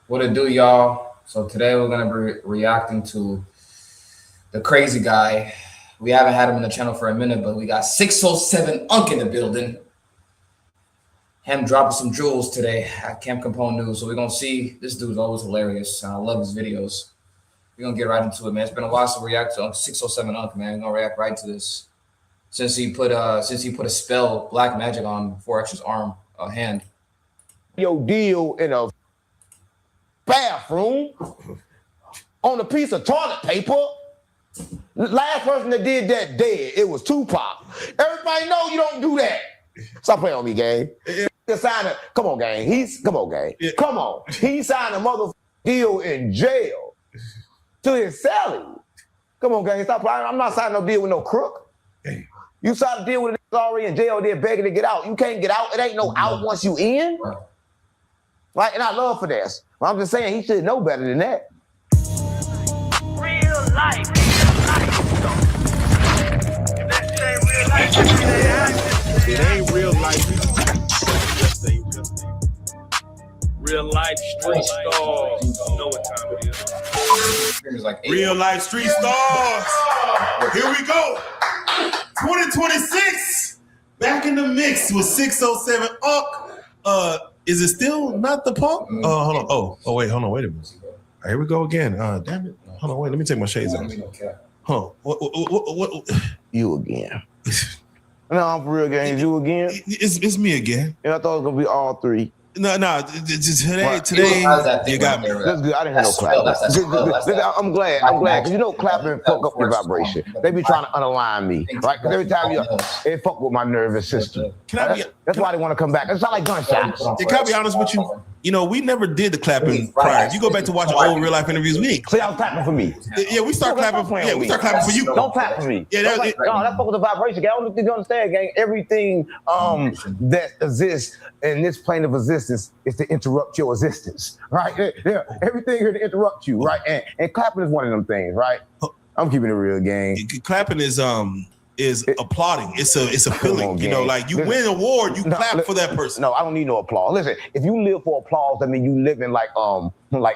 What it do, y'all? So today we're gonna be reacting to the crazy guy. We haven't had him in the channel for a minute, but we got 607 Unk in the building. Him dropping some jewels today at Camp Capone News. So we're gonna see. This dude's always hilarious. I love his videos. We're gonna get right into it, man. It's been a while since we react to 607 Unk, man. We're gonna react right to this. Since he put a spell black magic on 4X's arm, hand. Your deal in a bathroom on a piece of toilet paper. The last person that did that dead, it was Tupac. Everybody know you don't do that. Stop playing on me, gang. Come on, gang. Come on. He signed a motherfucking deal in jail to his salary. Come on, gang. Stop playing. I'm not signing no deal with no crook. You signed a deal with a already in jail, they're begging to get out. You can't get out. It ain't no out once you in. Right? And I love for this. I'm just saying he should know better than that. Real life. It ain't real life. Real life street stars. You know what time it is. Real life street stars. Here we go. 2026. Back in the mix with 607 Unk. Is it still not the punk? Hold on. Oh, wait, hold on. Wait a minute. Here we go again. Damn it. Hold on. Wait, let me take my shades off. Huh. What? You again. No, I'm for real, gang. You again? It's me again. And I thought it was going to be all three. No, just today you got me. That's good. I didn't have no clap. I'm glad, because you know clapping fuck up your vibration. They be trying to unalign me, right? Because every time it fuck with my nervous system. That's why they want to come back. It's not like gunshots. Can I be honest with you? You know, we never did the clapping prior. If you go back to watch old real life interviews, we ain't. So y'all clapping for me. Yeah, we start clapping. Yeah, we start clapping for you. Don't clap for me. Yeah, no, that's fuck with the vibration. Gang. I don't think you understand, gang. Everything that exists in this plane of existence is to interrupt your existence, right? Yeah, everything here to interrupt you, right? And clapping is one of them things, right? I'm keeping it real, gang. Clapping is applauding. It's a feeling, you know, like you win an award, you clap for that person. No, I don't need no applause. Listen, if you live for applause, that means you living like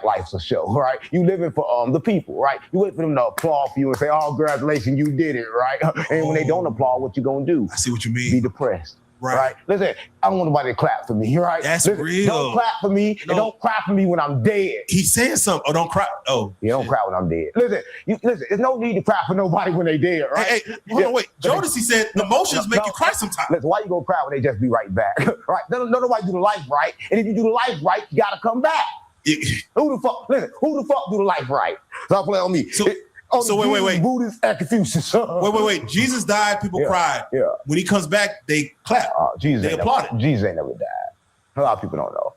life's a show, right? You living for the people, right? You wait for them to applaud for you and say, "Oh, congratulations, you did it," right? And when they don't applaud, what you gonna do? I see what you mean. Be depressed. Right. Listen, I don't want nobody to clap for me, right? That's real. Don't clap for me, and don't cry for me when I'm dead. He's saying something. Oh, don't cry. Oh, yeah, don't cry when I'm dead. Listen, there's no need to cry for nobody when they dead, right? Hey, hold on, wait. Jodeci said emotions make you cry sometimes. Listen, why you gonna cry when they just be right back? Right? Don't nobody do the life right, and if you do the life right, you gotta come back. Who the fuck do the life right? Stop playing on me. So wait. Buddhist and Confucius. Wait. Jesus died, people cried. Yeah. When he comes back, they clap. They applaud. Jesus ain't never died. A lot of people don't know.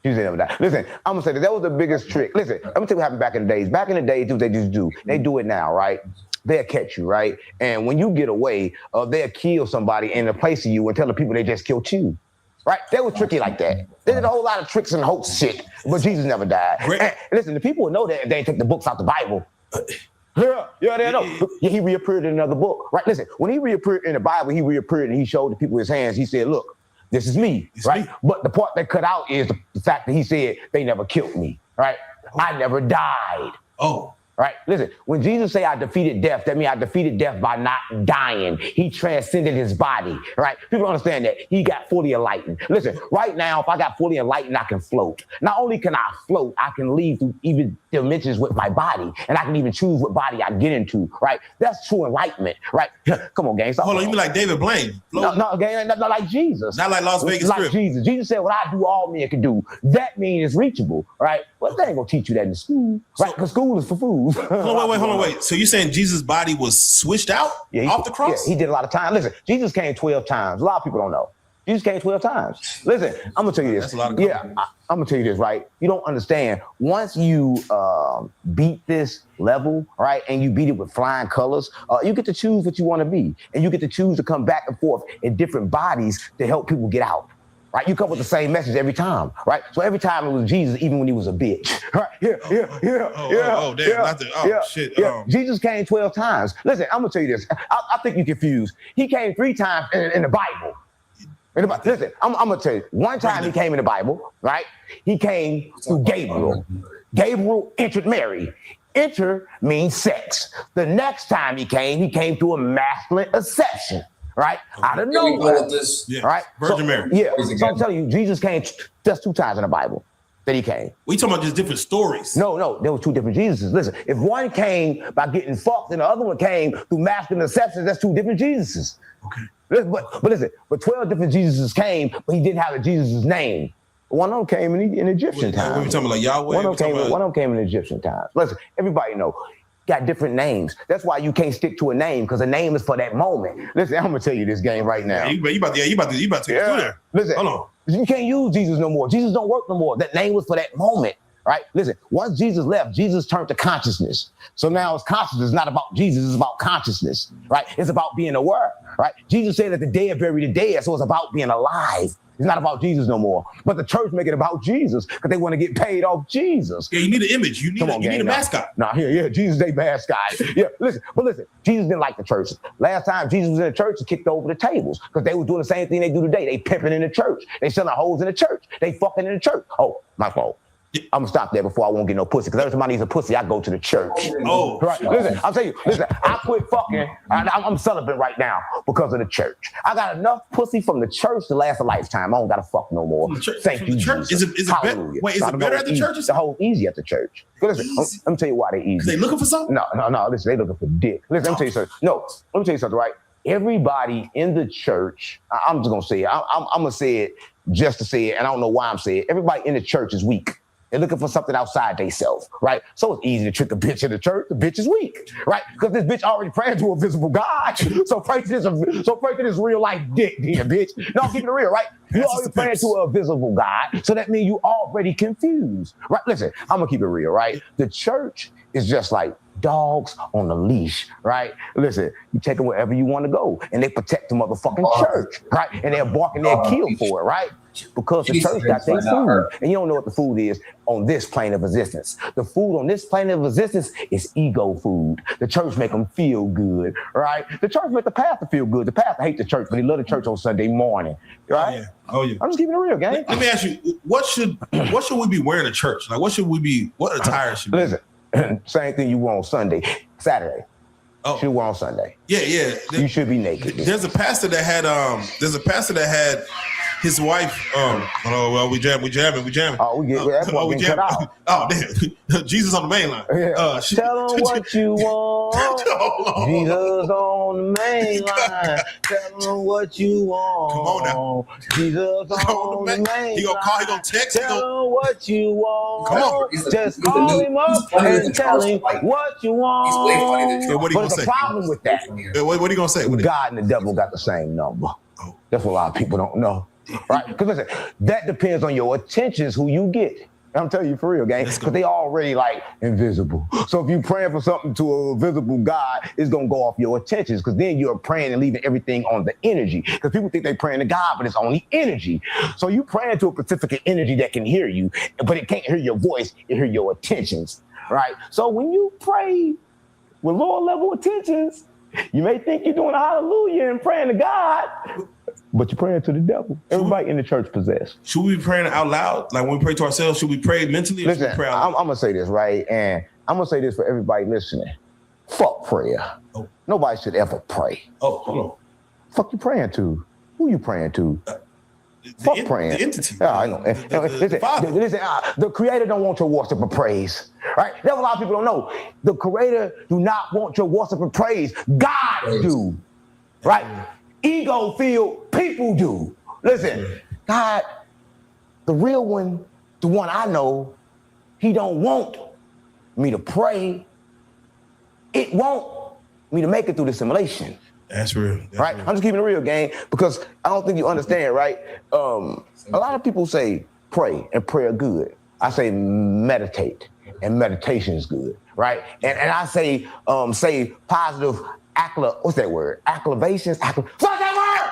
Jesus ain't never died. Listen, I'm gonna say that was the biggest trick. Listen, let me tell you what happened back in the days. Back in the days, what they just do. They do it now, right? They'll catch you, right? And when you get away, they'll kill somebody in the place of you and tell the people they just killed you. Right? They were tricky like that. They did a whole lot of tricks and hoax shit, but Jesus never died. And listen, the people will know that if they take the books out the Bible. Yeah, they know. Yeah, he reappeared in another book, right? Listen, when he reappeared in the Bible, he reappeared and he showed the people his hands. He said, "Look, this is me," right? But the part they cut out is the fact that he said they never killed me, right? I never died. Right? Listen, when Jesus say I defeated death, that means I defeated death by not dying. He transcended his body, right? People don't understand that. He got fully enlightened. Listen, right now, if I got fully enlightened, I can float. Not only can I float, I can leave through even dimensions with my body, and I can even choose what body I get into, right? That's true enlightenment, right? Come on, gang. Hold on, you mean like David Blaine? No, gang, not like Jesus. Not like Las Vegas Strip. Like Jesus. Jesus said, what I do, all men can do. That means it's reachable, right? But they ain't gonna teach you that in school, right? Because school is for fools. Hold on, wait. So you're saying Jesus' body was switched out off the cross? Yeah, he did a lot of times. Listen, Jesus came 12 times. A lot of people don't know. Jesus came 12 times. Listen, I'm gonna tell you this. That's a lot of I'm gonna tell you this, right? You don't understand. Once you beat this level, right, and you beat it with flying colors, you get to choose what you want to be, and you get to choose to come back and forth in different bodies to help people get out. Right, you come with the same message every time, right? So every time it was Jesus, even when he was a bitch, right? Shit. Jesus came 12 times. Listen, I'm gonna tell you this. I think you're confused. He came 3 times in the Bible. Anybody, listen, I'm gonna tell you. One time he came in the Bible, right? He came through Gabriel. Gabriel entered Mary. Enter means sex. The next time he came through a masculine exception, right? Out of nowhere. Right? Virgin Mary. Yeah. So I'm telling you, Jesus came just 2 times in the Bible that he came. We talking about just different stories. No, there were 2 different Jesuses. Listen, if one came by getting fucked and the other one came through masculine exceptions, that's 2 different Jesuses. Okay. But listen, 12 different Jesuses came, but he didn't have a Jesus' name. One of them came in Egyptian times. We talking about like Yahweh? One of them came in Egyptian times. Listen, everybody know, got different names. That's why you can't stick to a name, because a name is for that moment. Listen, I'm gonna tell you this game right now. You about to take it through there. Listen, hold on. You can't use Jesus no more. Jesus don't work no more. That name was for that moment. Right? Listen, once Jesus left, Jesus turned to consciousness. So now it's consciousness, not about Jesus, it's about consciousness, right? It's about being aware, right? Jesus said that the dead bury the dead, so it's about being alive. It's not about Jesus no more. But the church make it about Jesus because they want to get paid off Jesus. Yeah, you need an image. You need a mascot. Yeah, Jesus ain't mascot. Yeah, listen, Jesus didn't like the church. Last time Jesus was in the church, he kicked over the tables because they were doing the same thing they do today. They pimping in the church. They selling hoes in the church. They fucking in the church. Oh, my fault. I'm gonna stop there before I won't get no pussy. Because every time I need a pussy, I go to the church. Oh, right. Listen, I'll tell you. Listen, I quit fucking. I'm celibate right now because of the church. I got enough pussy from the church to last a lifetime. I don't gotta fuck no more. Thank you, Jesus. Is it better? Wait, is it better at the church? The whole easy at the church. Listen, let me tell you why they easy. They looking for something? No. Listen, they looking for dick. Listen, let me tell you something. No, let me tell you something. Right. Everybody in the church. I'm just gonna say it. I'm gonna say it just to say it, and I don't know why I'm saying it. Everybody in the church is weak. They're looking for something outside themselves, right? So it's easy to trick a bitch in the church. The bitch is weak, right? Because this bitch already praying to a visible God. So pray to this real life dick, here, bitch. No, keep it real, right? You already praying to a visible God. So that means you already confused, right? Listen, I'm gonna keep it real, right? The church is just like dogs on a leash, right? Listen, you take them wherever you want to go, and they protect the motherfucking church, right? And they're barking their kill for it, right? Because the church got their food, and you don't know what the food is on this plane of existence. The food on this plane of existence is ego food. The church make them feel good, right? The church make the pastor feel good. The pastor hate the church, but he love the church on Sunday morning, right? Oh yeah. I'm just keeping it real, gang. Let me ask you, what should we be wearing at church? Like, what attire should we? Listen, same thing you wear on Saturday. Oh. Should wear on Sunday. Yeah. You should be naked. There's a pastor that had his wife, we jamming. Oh, we get that's why we cut out. Oh, damn. Jesus on the main line. Yeah. Tell them what you want. Jesus on the main line. Tell them what you want. Come on now. Jesus on the main line. He gonna call, he gonna text. Tell them what you want. Come on. Just call him up and tell him what you want. He's way funny than What he But gonna there's say? a problem with that. What he gonna say? God and the devil got the same number. Oh. That's what a lot of people don't know. Right? Because listen, that depends on your attentions, who you get. I'm telling you for real, gang. Because they already like invisible. So if you praying for something to a visible God, it's gonna go off your attentions. Because then you're praying and leaving everything on the energy. Because people think they praying to God, but it's only energy. So you praying to a specific energy that can hear you, but it can't hear your voice. It hear your attentions. Right? So when you pray with lower level attentions, you may think you're doing a hallelujah and praying to God, but you're praying to the devil. Everybody in the church possessed. Should we be praying out loud? Like when we pray to ourselves, should we pray mentally? Or Listen, should we pray out loud? I'm gonna say this, right? And I'm gonna say this for everybody listening. Fuck prayer. Oh. Nobody should ever pray. Oh, hold on. Fuck you praying to? Who you praying to? Fuck praying. The entity. Yeah, I know. Listen, the creator don't want your worship and praise. Right? That's what a lot of people don't know. The creator do not want your worship and praise. God do. Right? Ego-filled people do. Listen, God, the real one, the one I know, he don't want me to pray. It won't me to make it through the simulation. That's real. Right? I'm just keeping it real, gang, because I don't think you understand, right? A lot of people say pray and prayer good. I say meditate and meditation is good, right? And I say positive what's that word? Acclamations? What's that word?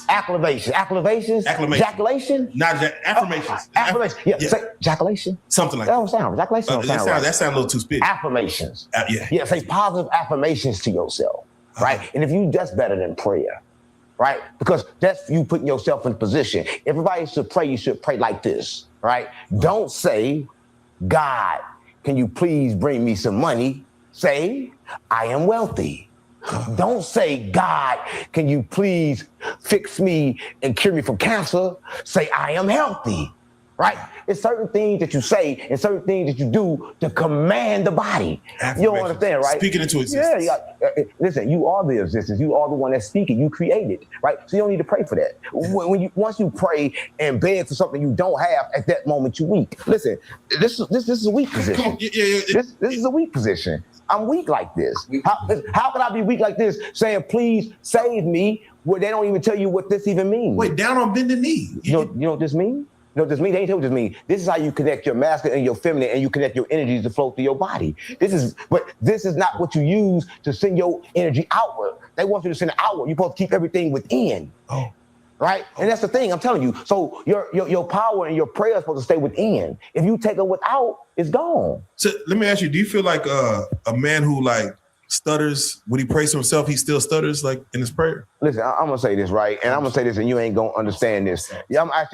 Acclamations. Acclamations. Ejaculation? Not affirmations. Affirmations. Yeah. Say ejaculation. Something like that. That Don't sound ejaculation. Don't sound right. That sounds a little too spitty. Affirmations. Yeah. Yeah. Say positive affirmations to yourself, right? And if you, that's better than prayer. right? Because that's you putting yourself in position. Everybody should pray. You should pray like this, right? Don't say, God, can you please bring me some money? Say, I am wealthy. Don't say, God, can you please fix me and cure me from cancer? Say, I am healthy, right? It's certain things that you say and certain things that you do to command the body. You don't understand, right? Speaking into existence. Yeah, listen, you are the existence. You are the one that's speaking. You created, right? So you don't need to pray for that. Once you pray and beg for something you don't have, at that moment you're weak. Listen, this is a weak position. This is a weak position. I'm weak like this. How can I be weak like this? Saying, please save me, where they don't even tell you what this even means. Wait, down on bended knee. You know what this means? You know what this means? They ain't tell you what this means. This is how you connect your masculine and your feminine, and you connect your energies to flow through your body. But this is not what you use to send your energy outward. They want you to send it outward. You're supposed to keep everything within. Oh. Right? And that's the thing, I'm telling you. So your power and your prayer is supposed to stay within. If you take it without, it's gone. So let me ask you, do you feel like a man who like stutters, when he prays to himself, he still stutters like in his prayer? Listen, I'm gonna say this, right? And I'm gonna say this, and you ain't gonna understand this. Yeah, I'm gonna ask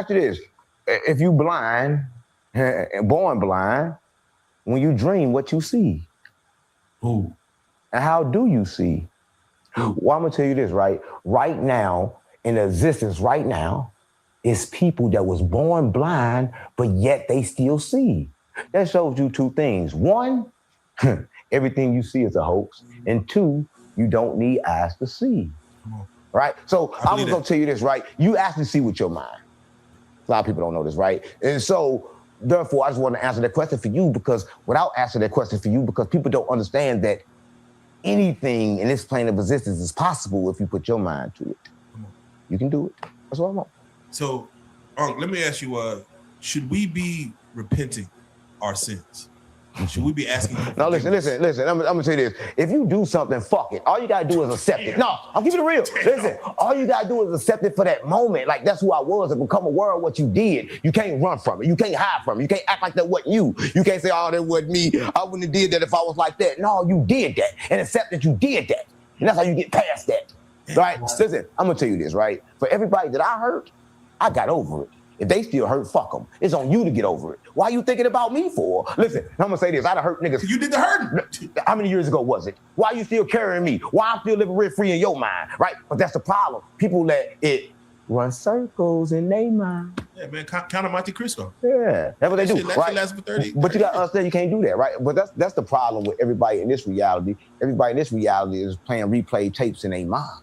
you this. If you blind, and born blind, when you dream, what you see? Ooh. And how do you see? Well, I'm gonna tell you this, right? Right now, in existence right now, is people that was born blind, but yet they still see. That shows you two things. One, everything you see is a hoax. And two, you don't need eyes to see. Right? So I'm just gonna tell you this, right? You actually see with your mind. A lot of people don't know this, right? And so therefore, I just want to answer that question for you, because without answering that question for you, because people don't understand that anything in this plane of existence is possible if you put your mind to it. You can do it. That's what I want. So, let me ask you, should we be repenting our sins? Should we be asking? No, listen. I'm gonna tell you this. If you do something, fuck it. All you gotta do is accept it. No, I'm keeping it real. Listen, all you gotta do is accept it for that moment. Like, that's who I was, and become aware of what you did. You can't run from it. You can't hide from it. You can't act like that wasn't you. You can't say, oh, that wasn't me. I wouldn't have did that if I was like that. No, you did that, and accept that you did that. And that's how you get past that. Right? Listen, I'm gonna tell you this, right? For everybody that I hurt, I got over it. If they still hurt, fuck them. It's on you to get over it. Why you thinking about me for? Listen, I'm gonna say this. I done hurt niggas. You did the hurting. How many years ago was it? Why you still carrying me? Why I'm still living rent free in your mind, right? But that's the problem. People let it run circles in their mind. Yeah, man, count of Monte Cristo. Yeah, that's what they do, right? Lasts for 30, but you gotta understand, you can't do that, right? But that's the problem with everybody in this reality. Everybody in this reality is playing replay tapes in their mind.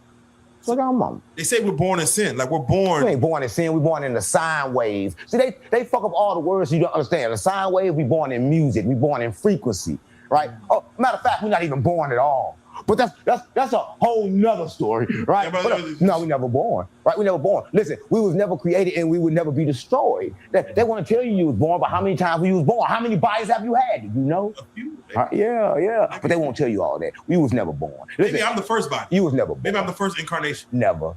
Look at our mama. They say we're born in sin. Like, we're born. We ain't born in sin. We're born in the sine wave. See, they fuck up all the words you don't understand. The sine wave, we born in music. We born in frequency, right? Oh, matter of fact, we're not even born at all. But that's a whole nother story, right? No, we never born, right? We never born. Listen, we was never created and we would never be destroyed. They want to tell you was born, but how many times you was born? How many bodies have you had? Did you know? A few. Yeah. But they won't tell you all that. We was never born. Listen, maybe I'm the first body. You was never born. Maybe I'm the first incarnation. Never.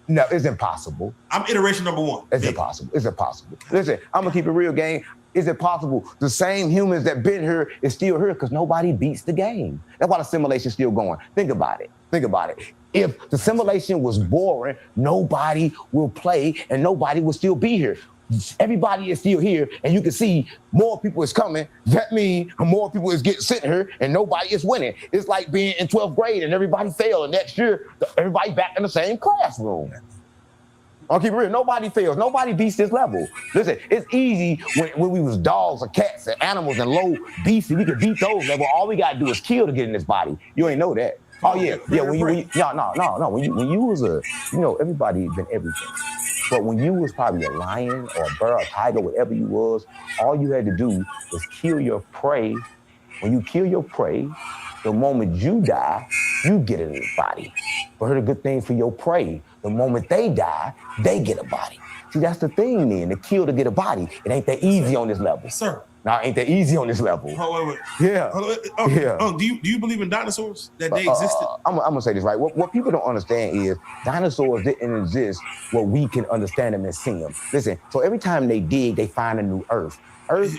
No, it's impossible. I'm iteration number one. It's impossible. It's impossible. Listen, I'm gonna keep it real, gang. Is it possible the same humans that been here is still here because nobody beats the game? That's why the simulation's still going. Think about it. If the simulation was boring, nobody will play and nobody will still be here. Everybody is still here, and you can see more people is coming. That means more people is getting sent here, and nobody is winning. It's like being in 12th grade and everybody failed, and next year everybody back in the same classroom. I'll keep it real. Nobody fails. Nobody beats this level. Listen, it's easy when we was dogs or cats and animals and low beastie. We could beat those levels. All we gotta do is kill to get in this body. You ain't know that. Oh yeah. When you was everybody been everything. But when you was probably a lion or a bear, a tiger, whatever you was, all you had to do was kill your prey. When you kill your prey, the moment you die, you get in the body. But here's a good thing for your prey. The moment they die, they get a body. See, that's the thing then, to kill to get a body. It ain't that easy on this level. Sir. No, it ain't that easy on this level. Oh, wait. Yeah. Do you believe in dinosaurs? That they existed? I'm gonna say this, right? What people don't understand is dinosaurs didn't exist where we can understand them and see them. Listen, so every time they dig, they find a new Earth. Every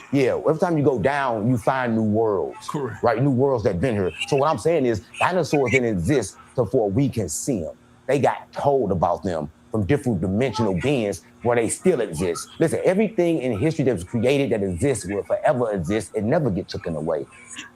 time you go down, you find new worlds. Correct. Right? New worlds that been here. So what I'm saying is dinosaurs didn't exist before we can see them. they got told about them from different dimensional beings where they still exist. Listen, everything in history that was created that exists will forever exist and never get taken away.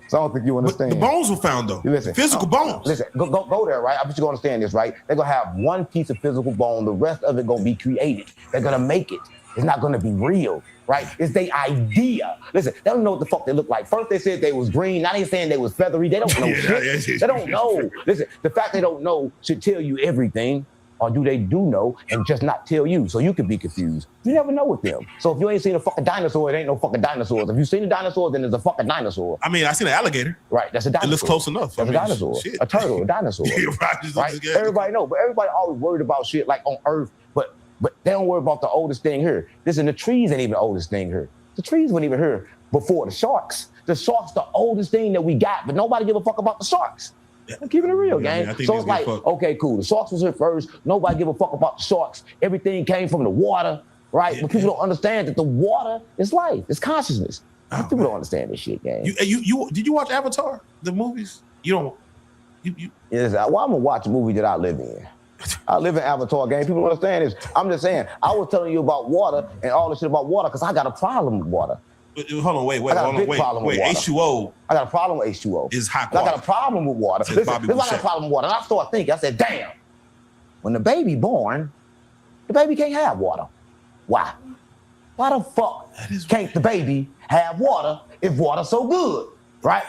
So I don't think you understand. But the bones were found though. Listen, physical bones. Listen, go there, right? I bet you gonna understand this, right? They're gonna have one piece of physical bone, the rest of it gonna be created. They're gonna make it. It's not gonna be real, right? It's their idea. Listen, they don't know what the fuck they look like. First they said they was green, now they saying they was feathery. They don't know shit. They don't know. Listen, the fact they don't know should tell you everything. Or do they know and just not tell you so you can be confused? You never know with them. So if you ain't seen a fucking dinosaur, it ain't no fucking dinosaurs. If you seen a dinosaur, then there's a fucking dinosaur. I mean, I seen an alligator. Right, that's a dinosaur. It looks close enough. That's a dinosaur. Shit. A turtle, a dinosaur. Right? Everybody know, but everybody always worried about shit like on Earth, but they don't worry about the oldest thing here. Listen, the trees ain't even the oldest thing here. The trees weren't even here before the sharks. The sharks the oldest thing that we got, but nobody give a fuck about the sharks. I'm keeping it real, gang. So it's like, okay, cool. The sharks was here first. Nobody give a fuck about the sharks. Everything came from the water, right? Yeah, but people don't understand that the water is life. It's consciousness. People don't understand this shit, gang. You did you watch Avatar, the movies? You don't. Yes, well, I'm gonna watch a movie that I live in. I live in Avatar, gang. People don't understand this. I'm just saying. I was telling you about water and all this shit about water because I got a problem with water. Hold on, wait. H2O. I got a problem with H2O. Is high quality. I got a problem with water. Listen, this is why I got a problem with water. And I started thinking, I said, damn, when the baby born, the baby can't have water. Why? Why the fuck can't the baby have water if water's so good, right?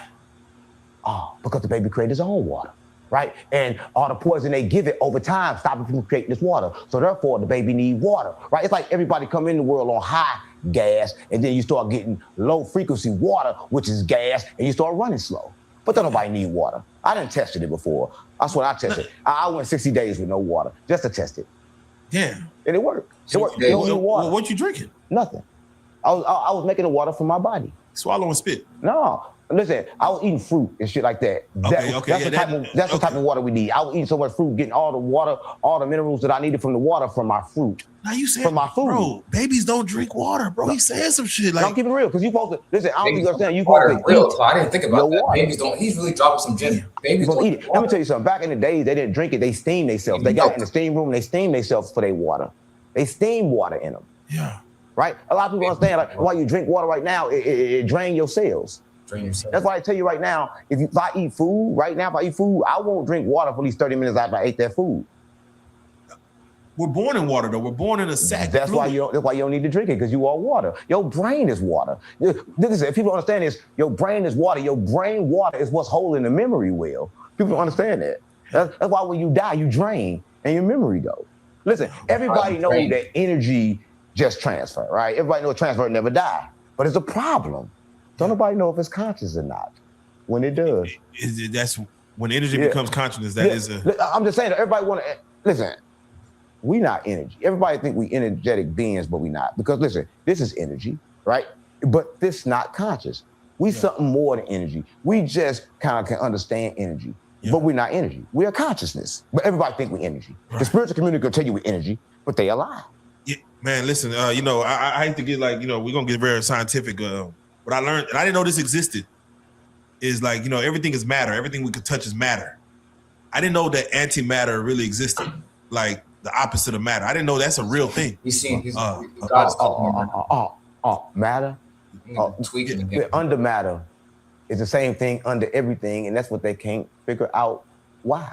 Oh, because the baby created his own water, right? And all the poison they give it over time stop it from creating this water. So therefore, the baby need water, right? It's like everybody come in the world on high gas, and then you start getting low frequency water, which is gas, and you start running slow. But don't nobody need water. I done tested it before. That's what I tested. I went 60 days with no water just to test it. Yeah. And it worked. It worked. You don't need water. What you drinking? Nothing. I was making the water for my body. Swallow and spit. No. Listen, I was eating fruit and shit like that. That's the type of water we need. I was eating so much fruit, getting all the water, all the minerals that I needed from the water from my fruit. Now you saying, from my food. Bro, babies don't drink water, bro. He's saying some shit like. I'm keeping it real because you supposed to listen. I don't think you understand. You water supposed to real talk. I didn't think about that. Water. Babies don't. He's really dropping some gems. Babies don't eat it. Let me tell you something. Back in the days, they didn't drink it. They steamed themselves. They got in the steam room and they steamed themselves for their water. They steam water in them. Yeah. Right. A lot of people understand like why you drink water right now. It drain your cells. That's why I tell you right now, if I eat food, right now, if I eat food, I won't drink water for at least 30 minutes after I ate that food. We're born in water, though. We're born in a sack. That's why you don't need to drink it, because you are water. Your brain is water. If people understand this, your brain is water. Your brain water is what's holding the memory well. People don't understand that. That's why when you die, you drain and your memory goes. Listen, everybody knows that energy just transfer, right? Everybody knows transfer never die, but it's a problem. Don't nobody know if it's conscious or not. When it does, that's when energy becomes consciousness. That is a. I'm just saying that everybody want to listen. We not energy. Everybody think we energetic beings, but we not. Because listen, this is energy, right? But this not conscious. We something more than energy. We just kind of can understand energy, but we're not energy. We are consciousness. But everybody think we energy. Right. The spiritual community will tell you we energy, but they a lie. Yeah, man. Listen, I hate to get like we're gonna get very scientific. What I learned, and I didn't know this existed, is like, everything is matter. Everything we could touch is matter. I didn't know that antimatter really existed, like the opposite of matter. I didn't know that's a real thing. Matter. Tweaking under matter is the same thing under everything, and that's what they can't figure out why.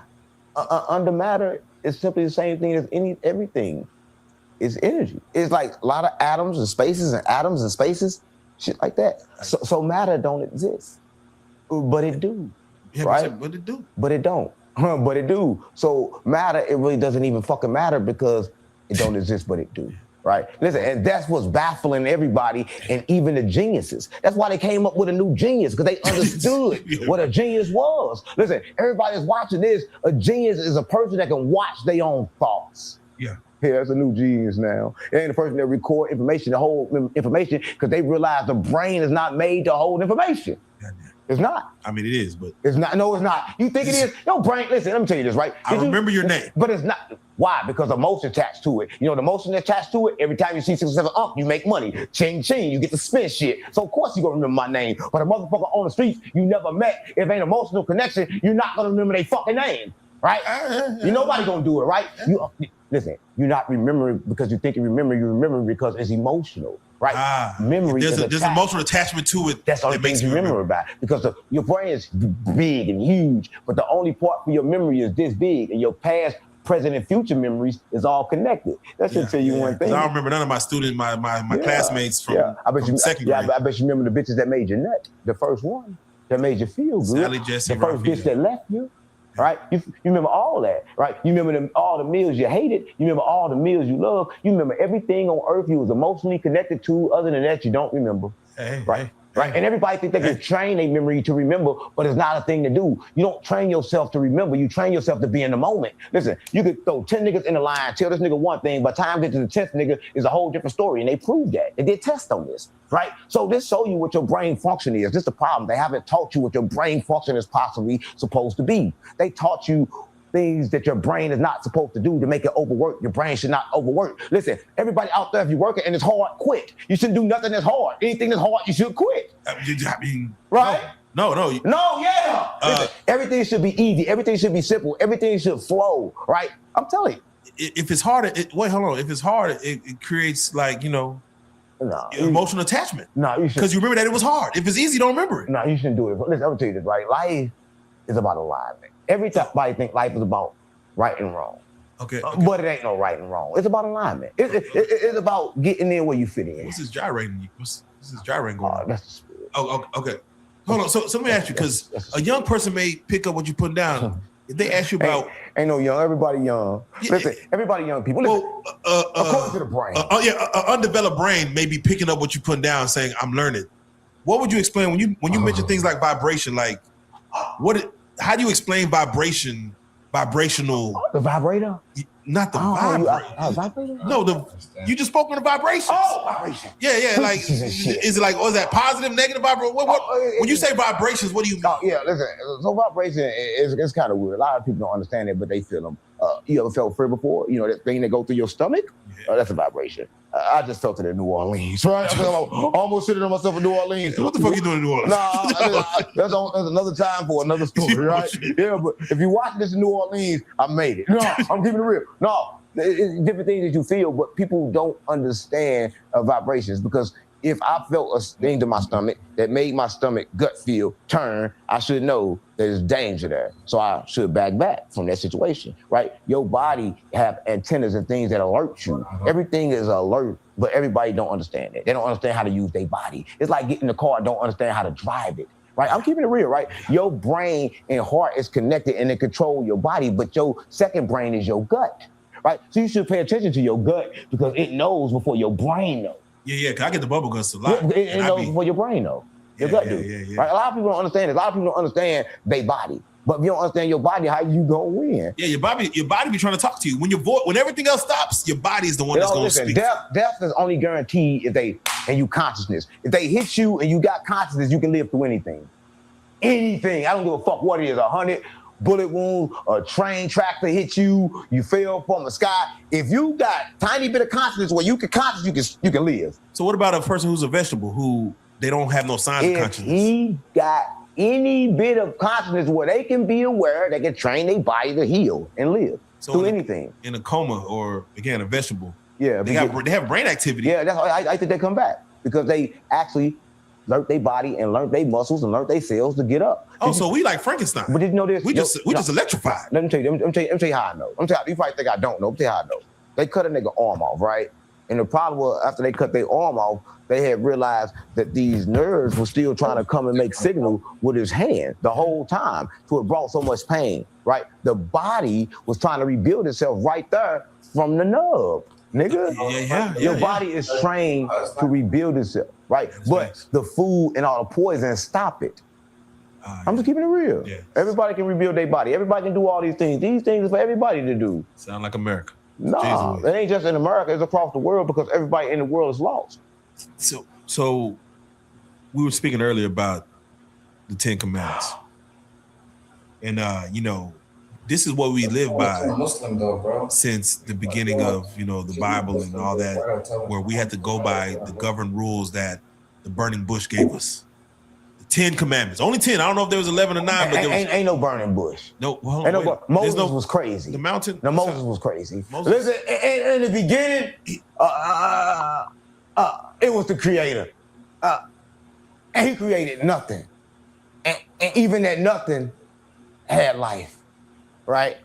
Under matter is simply the same thing as everything. It's energy. It's like a lot of atoms and spaces and atoms and spaces. Shit like that. So matter don't exist, but it do, right? But it do. But it don't. But it do. So matter, it really doesn't even fucking matter because it don't exist, but it do, right? Listen, and that's what's baffling everybody and even the geniuses. That's why they came up with a new genius, because they understood what a genius was. Listen, everybody that's watching this, a genius is a person that can watch their own thoughts. Yeah. Yeah, that's a new genius now. It ain't the person that record information, to hold information, because they realize the brain is not made to hold information. It's not. I mean, it is, but it's not. No, it's not. You think it is? Your brain. Listen, let me tell you this, right? I remember your name, but it's not. Why? Because emotion attached to it. The emotion attached to it. Every time you see 6 or 7 you make money. Ching ching, you get to spin shit. So of course you gonna remember my name. But a motherfucker on the streets you never met, if ain't emotional connection, you're not gonna remember their fucking name. right? You nobody gonna do it, right? You listen. You're not remembering because you think you remember. You remember because it's emotional, right? Memory. There's emotional attachment to it. That's all the things you remember about because your brain is big and huge, but the only part for your memory is this big, and your past, present, and future memories is all connected. That should tell you one thing. I don't remember none of my students, my classmates from second grade. I bet you remember the bitches that made your nut, the first one that made you feel good, Sally, Jesse, the first bitch that left you. Right, you remember all that, right? You remember all the meals you hated. You remember all the meals you loved. You remember everything on earth you was emotionally connected to. Other than that, you don't remember, right? Right, and everybody think they can train their memory to remember, but it's not a thing to do. You don't train yourself to remember. You train yourself to be in the moment. Listen, you could throw 10 niggas in the line, tell this nigga one thing, by the time you get to the 10th nigga, is a whole different story, and they proved that. They did tests on this, right? So this show you what your brain function is. This is the problem. They haven't taught you what your brain function is possibly supposed to be. They taught you things that your brain is not supposed to do to make it overwork. Your brain should not overwork. Listen, everybody out there, if you're working and it's hard, quit. You shouldn't do nothing that's hard. Anything that's hard, you should quit. I mean, right? No, yeah. Listen, everything should be easy. Everything should be simple. Everything should flow, right? I'm telling you. If it's hard, wait, hold on. If it's hard, it creates emotional attachment. No, you should. Because you remember that it was hard. If it's easy, you don't remember it. No, you shouldn't do it. Listen, I'm gonna tell you this, right? Life is about alignment. Everybody think life is about right and wrong. Okay. But it ain't no right and wrong. It's about alignment. It's about getting in where you fit in. What's this gyrating? What's this gyrating going on? That's the spirit. Oh, okay. Hold on. So let me ask you, because a young person may pick up what you're putting down. If they ask you about... Ain't no young. Everybody young. Listen, everybody young people. Listen, according to the brain. An undeveloped brain may be picking up what you're putting down, saying, I'm learning. What would you explain when you mention things like vibration? Like, how do you explain vibrational? The vibrator? Not the vibrator. No, you just spoke on the vibration. Oh, vibration. Yeah. Like, is it like, is that positive, negative vibration? When you say vibrations, what do you mean? Yeah, listen. So vibration is kind of weird. A lot of people don't understand it, but they feel them. You ever felt fear before? You know that thing that go through your stomach? Yeah. That's a vibration. I just felt it in New Orleans, right? I almost shitted on myself in New Orleans. What the fuck you doing in New Orleans? That's another time for another story, right? Yeah, but if you watch this in New Orleans, I made it. No, I'm keeping it real. No, it's different things that you feel, but people don't understand vibrations because if I felt a sting to my stomach that made my stomach gut feel turn, I should know there's danger there. So I should back from that situation, right? Your body have antennas and things that alert you. Everything is alert, but everybody don't understand it. They don't understand how to use their body. It's like getting in the car and don't understand how to drive it. Right, I'm keeping it real, right? Your brain and heart is connected and they control your body, but your second brain is your gut, right? So you should pay attention to your gut because it knows before your brain knows. Yeah, because I get the bubble guts a lot. It knows before your brain knows. Your gut do. Yeah. Right? A lot of people don't understand it. A lot of people don't understand their body. But if you don't understand your body, how you gonna win? Yeah, your body be trying to talk to you. When everything else stops, your body is the one that's gonna speak. Death is only guaranteed if you consciousness. If they hit you and you got consciousness, you can live through anything. Anything. I don't give a fuck what it is. 100 bullet wound, a train tractor hit you, you fell from the sky. If you got tiny bit of consciousness where you can you can live. So what about a person who's a vegetable who they don't have no signs of consciousness? He got any bit of consciousness where they can be aware, they can train their body to heal and live through anything. In a coma or again a vegetable. Yeah, they have brain activity. Yeah, that's why I think they come back because they actually learned their body and learned their muscles and learned their cells to get up. So we like Frankenstein. But did you know this? We just electrified. Let me tell you how I know. You probably think I don't know. Let me tell you how I know. They cut a nigga arm off, right? And the problem was after they cut their arm off, they had realized that these nerves were still trying to come and make signal with his hand the whole time. So it brought so much pain, right? The body was trying to rebuild itself right there from the nub. Nigga, your body is trained to rebuild itself, right? But the food and all the poison stop it. I'm just keeping it real. Yeah. Everybody can rebuild their body. Everybody can do all these things. These things are for everybody to do. Sound like America. No, it ain't just in America. It's across the world because everybody in the world is lost. So we were speaking earlier about the 10 Commandments. And, this is what we live by Muslim though, bro. Since the beginning of, the Bible and all that, where we had to go by the governed rules that the burning bush gave us. The 10 commandments. Only 10. I don't know if there was 11 or 9, but there was... Ain't no burning bush. No, well, Moses was crazy. The mountain? No, Moses was crazy. Moses. Listen, in the beginning, it was the creator. And he created nothing. And even that nothing had life, right?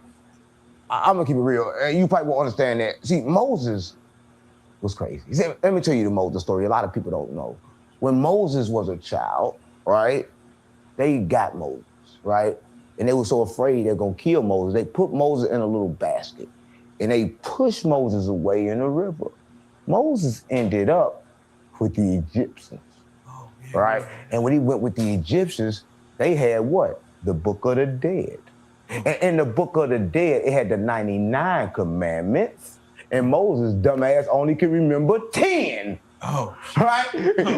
I'm gonna keep it real. You probably won't understand that. See, Moses was crazy. See, let me tell you the Moses story. A lot of people don't know. When Moses was a child, right, they got Moses, right? And they were so afraid they're gonna kill Moses. They put Moses in a little basket and they pushed Moses away in the river. Moses ended up with the Egyptians, right? And when he went with the Egyptians, they had what? The Book of the Dead. And in the Book of the Dead, it had the 99 commandments, and Moses, dumbass, only could remember 10. Oh. Right?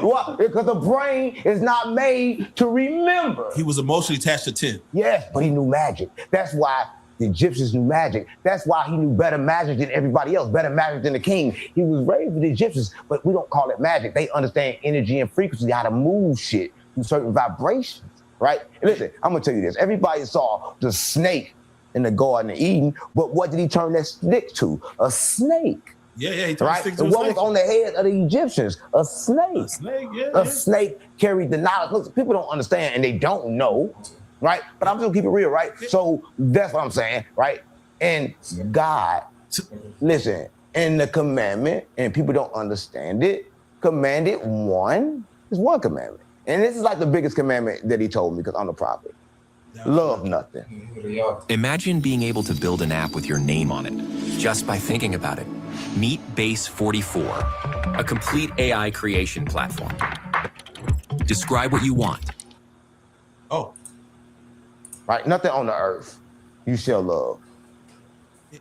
Well, because the brain is not made to remember. He was emotionally attached to 10. Yes, but he knew magic. That's why the Egyptians knew magic. That's why he knew better magic than everybody else, better magic than the king. He was raised with the Egyptians, but we don't call it magic. They understand energy and frequency, how to move shit through certain vibrations. Right? And listen, I'm gonna tell you this. Everybody saw the snake in the Garden of Eden, but what did he turn that stick to? A snake. Yeah, he turned right? the stick to And a what snake. was on the head of the Egyptians? A snake. A snake, yeah. A snake carried the knowledge. Look, people don't understand and they don't know, right? But I'm just gonna keep it real, right? So that's what I'm saying, right? And God, listen, in the commandment, and people don't understand it, commanded one is one commandment. And this is like the biggest commandment that he told me because I'm the prophet. Love nothing. Imagine being able to build an app with your name on it just by thinking about it. Meet Base 44, a complete AI creation platform. Describe what you want. Oh. Right? Nothing on the earth you shall love.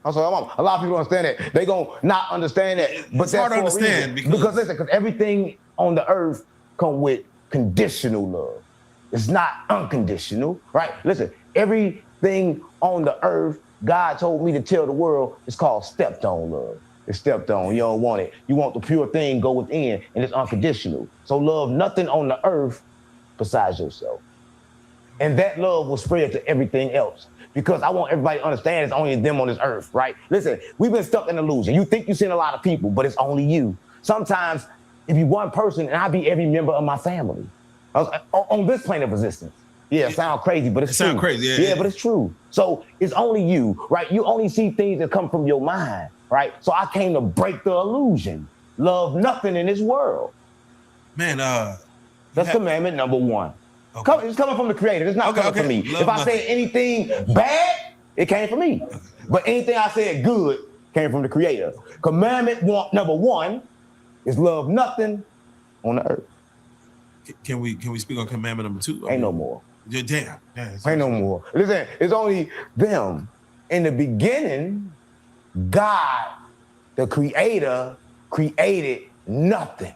I'm sorry, a lot of people don't understand that. They gonna not understand that. But It's that's hard to for a understand reason. Because listen, because everything on the earth come with conditional love. It's not unconditional, right? Listen, everything on the earth, God told me to tell the world, it's called stepped on love. It's stepped on. You don't want it. You want the pure thing go within, and it's unconditional. So love nothing on the earth besides yourself. And that love will spread to everything else. Because I want everybody to understand it's only them on this earth, right? Listen, we've been stuck in illusion. You think you've seen a lot of people, but it's only you. Sometimes, if you're one person, and I be every member of my family. On this plane of existence. Yeah, it sounds crazy, but it's true. Sound crazy, yeah, but it's true. So it's only you, right? You only see things that come from your mind, right? So I came to break the illusion. Love nothing in this world. Man, that's commandment number one. Okay. It's coming from the creator. It's not coming from me. Love if I nothing. said anything bad, it came from me. But anything I said good came from the creator. Commandment number one is love nothing on the earth. Can we speak on commandment number 2? Ain't no more. Yeah, damn. Ain't no more. Listen, it's only them. In the beginning, God, the creator, created nothing.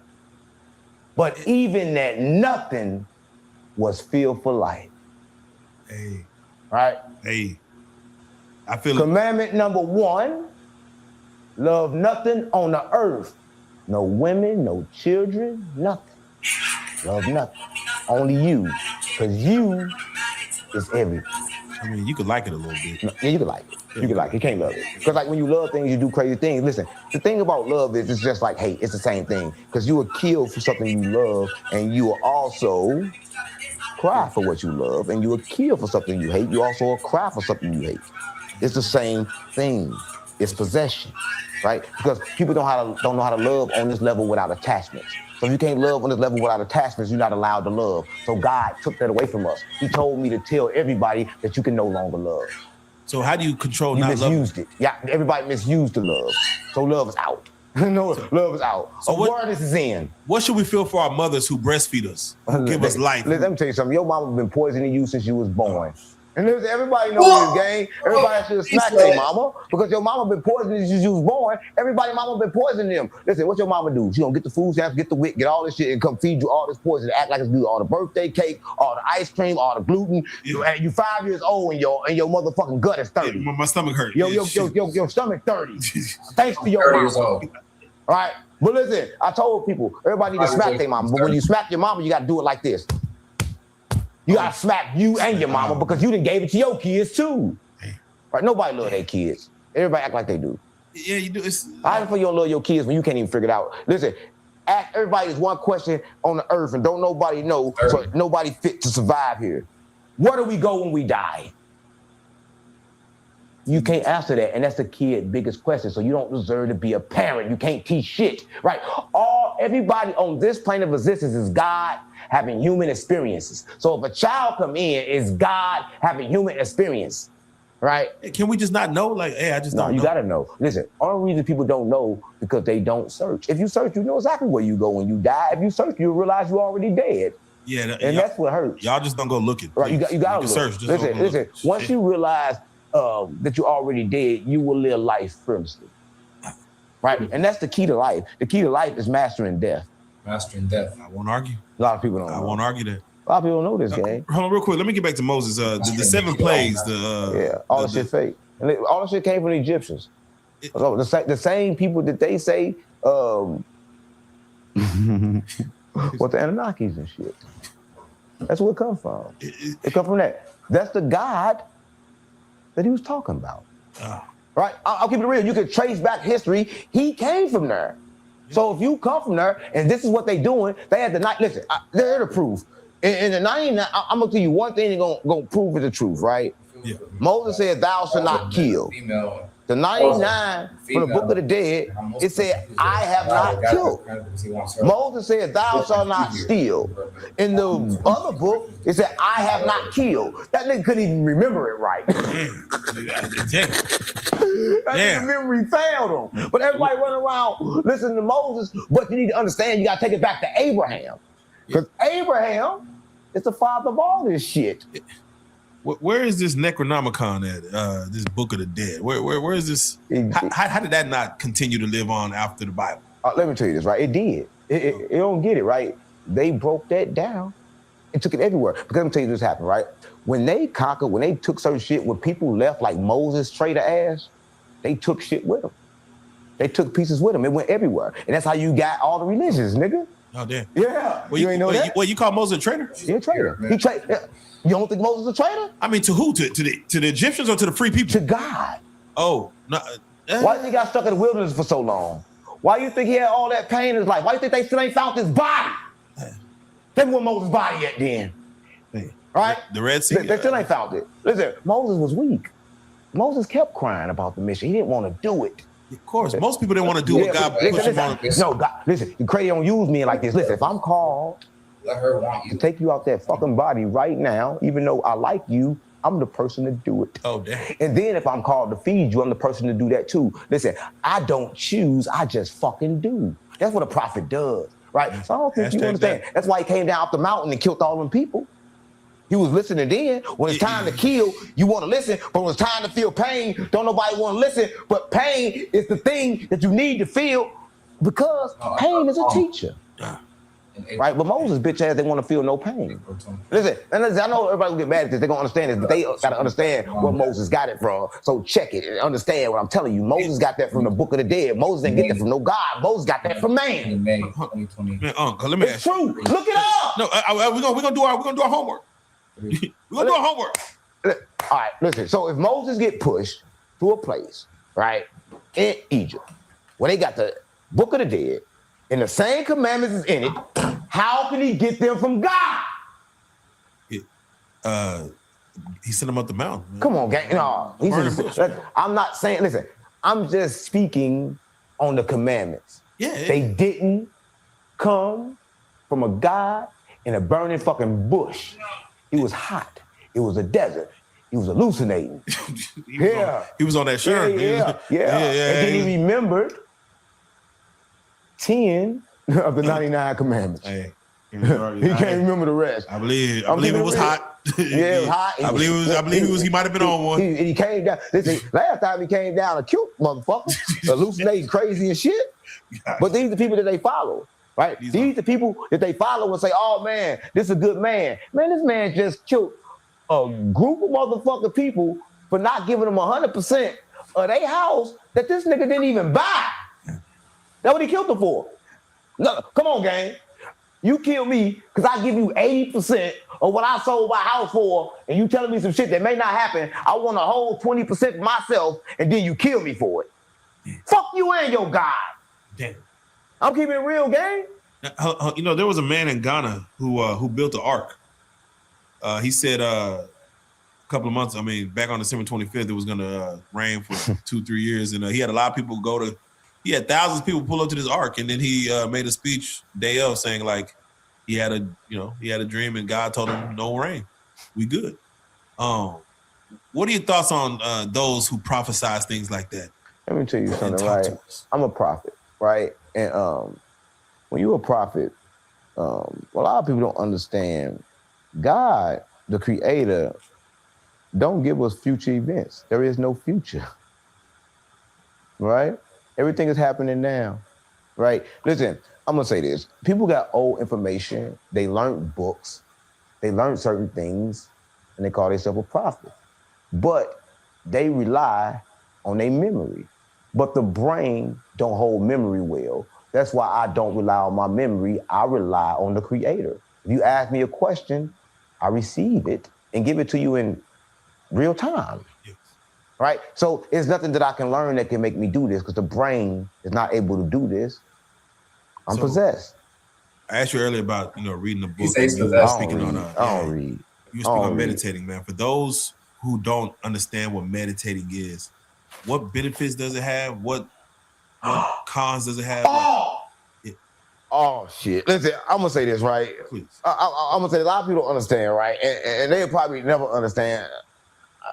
But even that nothing was filled for life. Hey. Right? Hey. I feel Commandment number one, love nothing on the earth. No women, no children, nothing. Love nothing. Only you. Because you is everything. I mean, you could like it a little bit. No, yeah, you can like it. You can like it. You can't love it. Because like when you love things, you do crazy things. Listen, the thing about love is it's just like hate. It's the same thing. Because you will kill for something you love, and you will also cry for what you love, and you will kill for something you hate. You also will cry for something you hate. It's the same thing. It's possession, right? Because people don't know how to love on this level without attachments. So if you can't love on this level without attachments, you're not allowed to love. So God took that away from us. He told me to tell everybody that you can no longer love. So how do you control You not loving? misused it. Yeah, everybody misused the love. So love is out. No, love is out. So awareness is in. What should we feel for our mothers who breastfeed us, who give us life? Let me tell you something. Your mama been poisoning you since you was born. And listen, everybody knows this game. Everybody should have smacked their mama because your mama been poisoning you since you was born. Everybody mama been poisoning them. Listen, what your mama do? She gonna get the food stamps, get the WIC, get all this shit, and come feed you all this poison, act like it's good. All the birthday cake, all the ice cream, all the gluten. Yeah. You 5 years old and your motherfucking gut is 30. Yeah, my stomach hurt. Your stomach 30. Thanks to your 30 years mama. old. All right. But listen, I told people, everybody need to smack their mama. But when you smack your mama, you got to do it like this. You gotta smack you and your mama because you done gave it to your kids too. Right? Nobody love their kids. Everybody act like they do. Yeah, you do. How for you don't love your kids when you can't even figure it out? Listen, ask everybody this one question on the earth and don't nobody know, so nobody fit to survive here. Where do we go when we die? You can't answer that, and that's the kid's biggest question. So you don't deserve to be a parent. You can't teach shit, right? Everybody on this plane of existence is God having human experiences. So if a child come in, it's God having human experience, right? Can we just not know? Like, hey, I just don't know. No, you gotta know. Listen, only reason people don't know because they don't search. If you search, you know exactly where you go when you die. If you search, you realize you're already dead. Yeah, and that's what hurts. Y'all just don't go looking. Right, you gotta look. Search. Just listen. Once you realize that you're already dead, you will live life fearlessly. Right? And that's the key to life. The key to life is mastering death. Mastering death. I won't argue. A lot of people don't know. I won't argue that. A lot of people don't know this game. Hold on real quick. Let me get back to Moses. The 7 plagues. All the shit fake. And all the shit came from the Egyptians. So the same people that they say what the Anunnakis and shit. That's where it comes from. It comes from that. That's the God that he was talking about. Right? I'll keep it real. You can trace back history. He came from there. So if you come from there and this is what they doing, they had the night. Listen, they're here to prove. In the 99, I'm gonna tell you one thing that's gonna prove it the truth, right? Yeah. Moses said, "Thou shalt not kill." The 99 from the Book of the Dead, it said, "I have not killed." Moses said, "Thou shalt not steal." In the other book, it said, "I have not killed." That nigga couldn't even remember it right. That memory failed him. But everybody running around listening to Moses. But you need to understand, you gotta take it back to Abraham, because Abraham is the father of all this shit. Where is this Necronomicon at? This Book of the Dead. Where is this? How did that not continue to live on after the Bible? Let me tell you this, right? It did. It don't get it, right? They broke that down and took it everywhere. Because let me tell you this happened, right? When they conquered, when they took certain shit, when people left like Moses, traitor ass, they took shit with them. They took pieces with them. It went everywhere. And that's how you got all the religions, nigga. Oh, damn. Yeah. Well, you ain't know that? Well, you call Moses a traitor? Yeah, traitor. He You don't think Moses is a traitor? I mean, to who? To the Egyptians or to the free people? To God. Oh. No, Why did he got stuck in the wilderness for so long? Why you think he had all that pain in his life? Why you think they still ain't found his body? They want Moses' body yet then. Right? The Red Sea? They still ain't found it. Listen, Moses was weak. Moses kept crying about the mission. He didn't want to do it. Of course. Most people didn't want to do what God pushed him on. No, God, listen, you crazy don't use me like this. Listen, if I'm called let her want you to take you out that fucking body right now, even though I like you, I'm the person to do it. Oh, damn. And then if I'm called to feed you, I'm the person to do that too. Listen, I don't choose, I just fucking do. That's what a prophet does, right? So I don't think you understand. That's why he came down off the mountain and killed all them people. He was listening then. When it's time to kill, you want to listen. But when it's time to feel pain, don't nobody want to listen. But pain is the thing that you need to feel because pain is a teacher. Right? But Moses, bitch ass, they want to feel no pain. Listen, and I know everybody will get mad at this. They're going to understand this, but they got to understand where Moses got it from. So check it and understand what I'm telling you. Moses got that from the Book of the Dead. Moses didn't get that from no God. Moses got that from man. In May 2020. Man, Uncle, let me ask you. It's true. Look it up. No, we're gonna do our homework. We're gonna do our homework. All right, listen. So if Moses get pushed to a place, right, in Egypt, where they got the Book of the Dead, and the same commandments is in it, how can he get them from God? He sent them up the mountain. Man. Come on, gang. No, I'm not saying. Listen, I'm just speaking on the commandments. Yeah. They didn't come from a God in a burning fucking bush. It was hot. It was a desert. He was hallucinating. He was on that shirt. Yeah. And then he remembered 10 of the 99 commandments. Hey, he can't remember the rest. I believe it was hot. Yeah, it was hot. I believe he might have been on one. He came down. Listen, last time he came down a cute motherfucker, hallucinating crazy and shit. But these are the people that they follow. Right? These are the people that they follow and say, oh man, this is a good man. Man, this man just killed a group of motherfucking people for not giving them 100% of their house that this nigga didn't even buy. That's what he killed them for. No, come on, gang. You kill me because I give you 80% of what I sold my house for, and you telling me some shit that may not happen. I want a whole 20% myself, and then you kill me for it. Fuck you and your God. Damn. I'm keeping it real, gang. You know, there was a man in Ghana who built an ark. He said a couple of months, back on December 25th, it was going to rain for 2-3 years. And he had a lot of people he had thousands of people pull up to this ark. And then he made a speech day of saying like he had a dream and God told him no rain. We good. What are your thoughts on those who prophesize things like that? Let me tell you something, right? I'm a prophet, right? And when you're a prophet, a lot of people don't understand God, the creator, don't give us future events. There is no future, right? Everything is happening now, right? Listen, I'm gonna say this. People got old information. They learned books. They learned certain things, and they call themselves a prophet. But they rely on their memory. But the brain don't hold memory well. That's why I don't rely on my memory. I rely on the creator. If you ask me a question, I receive it and give it to you in real time. Yes. Right? So it's nothing that I can learn that can make me do this because the brain is not able to do this. I'm possessed. I asked you earlier about, reading the book. He says possessed. I don't read. You were speaking on meditating, man. For those who don't understand what meditating is, what benefits does it have? What cons does it have? Oh shit! Listen, I'm gonna say this, right? Please. I'm gonna say a lot of people don't understand, right? And they'll probably never understand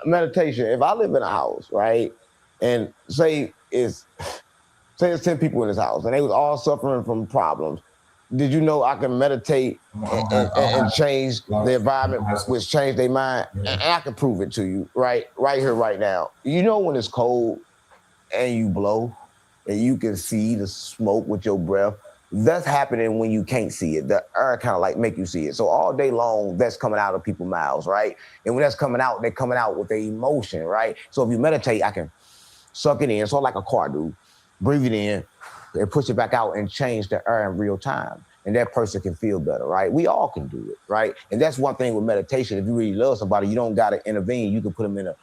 meditation. If I live in a house, right, and say it's 10 people in this house, and they was all suffering from problems, did you know I can meditate and change the environment, which change their mind? And I can prove it to you, right here, right now. You know when it's cold and you blow, and you can see the smoke with your breath. That's happening when you can't see it. The air kind of like make you see it. So all day long, that's coming out of people's mouths, right? And when that's coming out, they're coming out with their emotion, right? So if you meditate, I can suck it in, so like a car do, breathe it in, and push it back out and change the air in real time. And that person can feel better, right? We all can do it, right? And that's one thing with meditation. If you really love somebody, you don't got to intervene. You can put them in a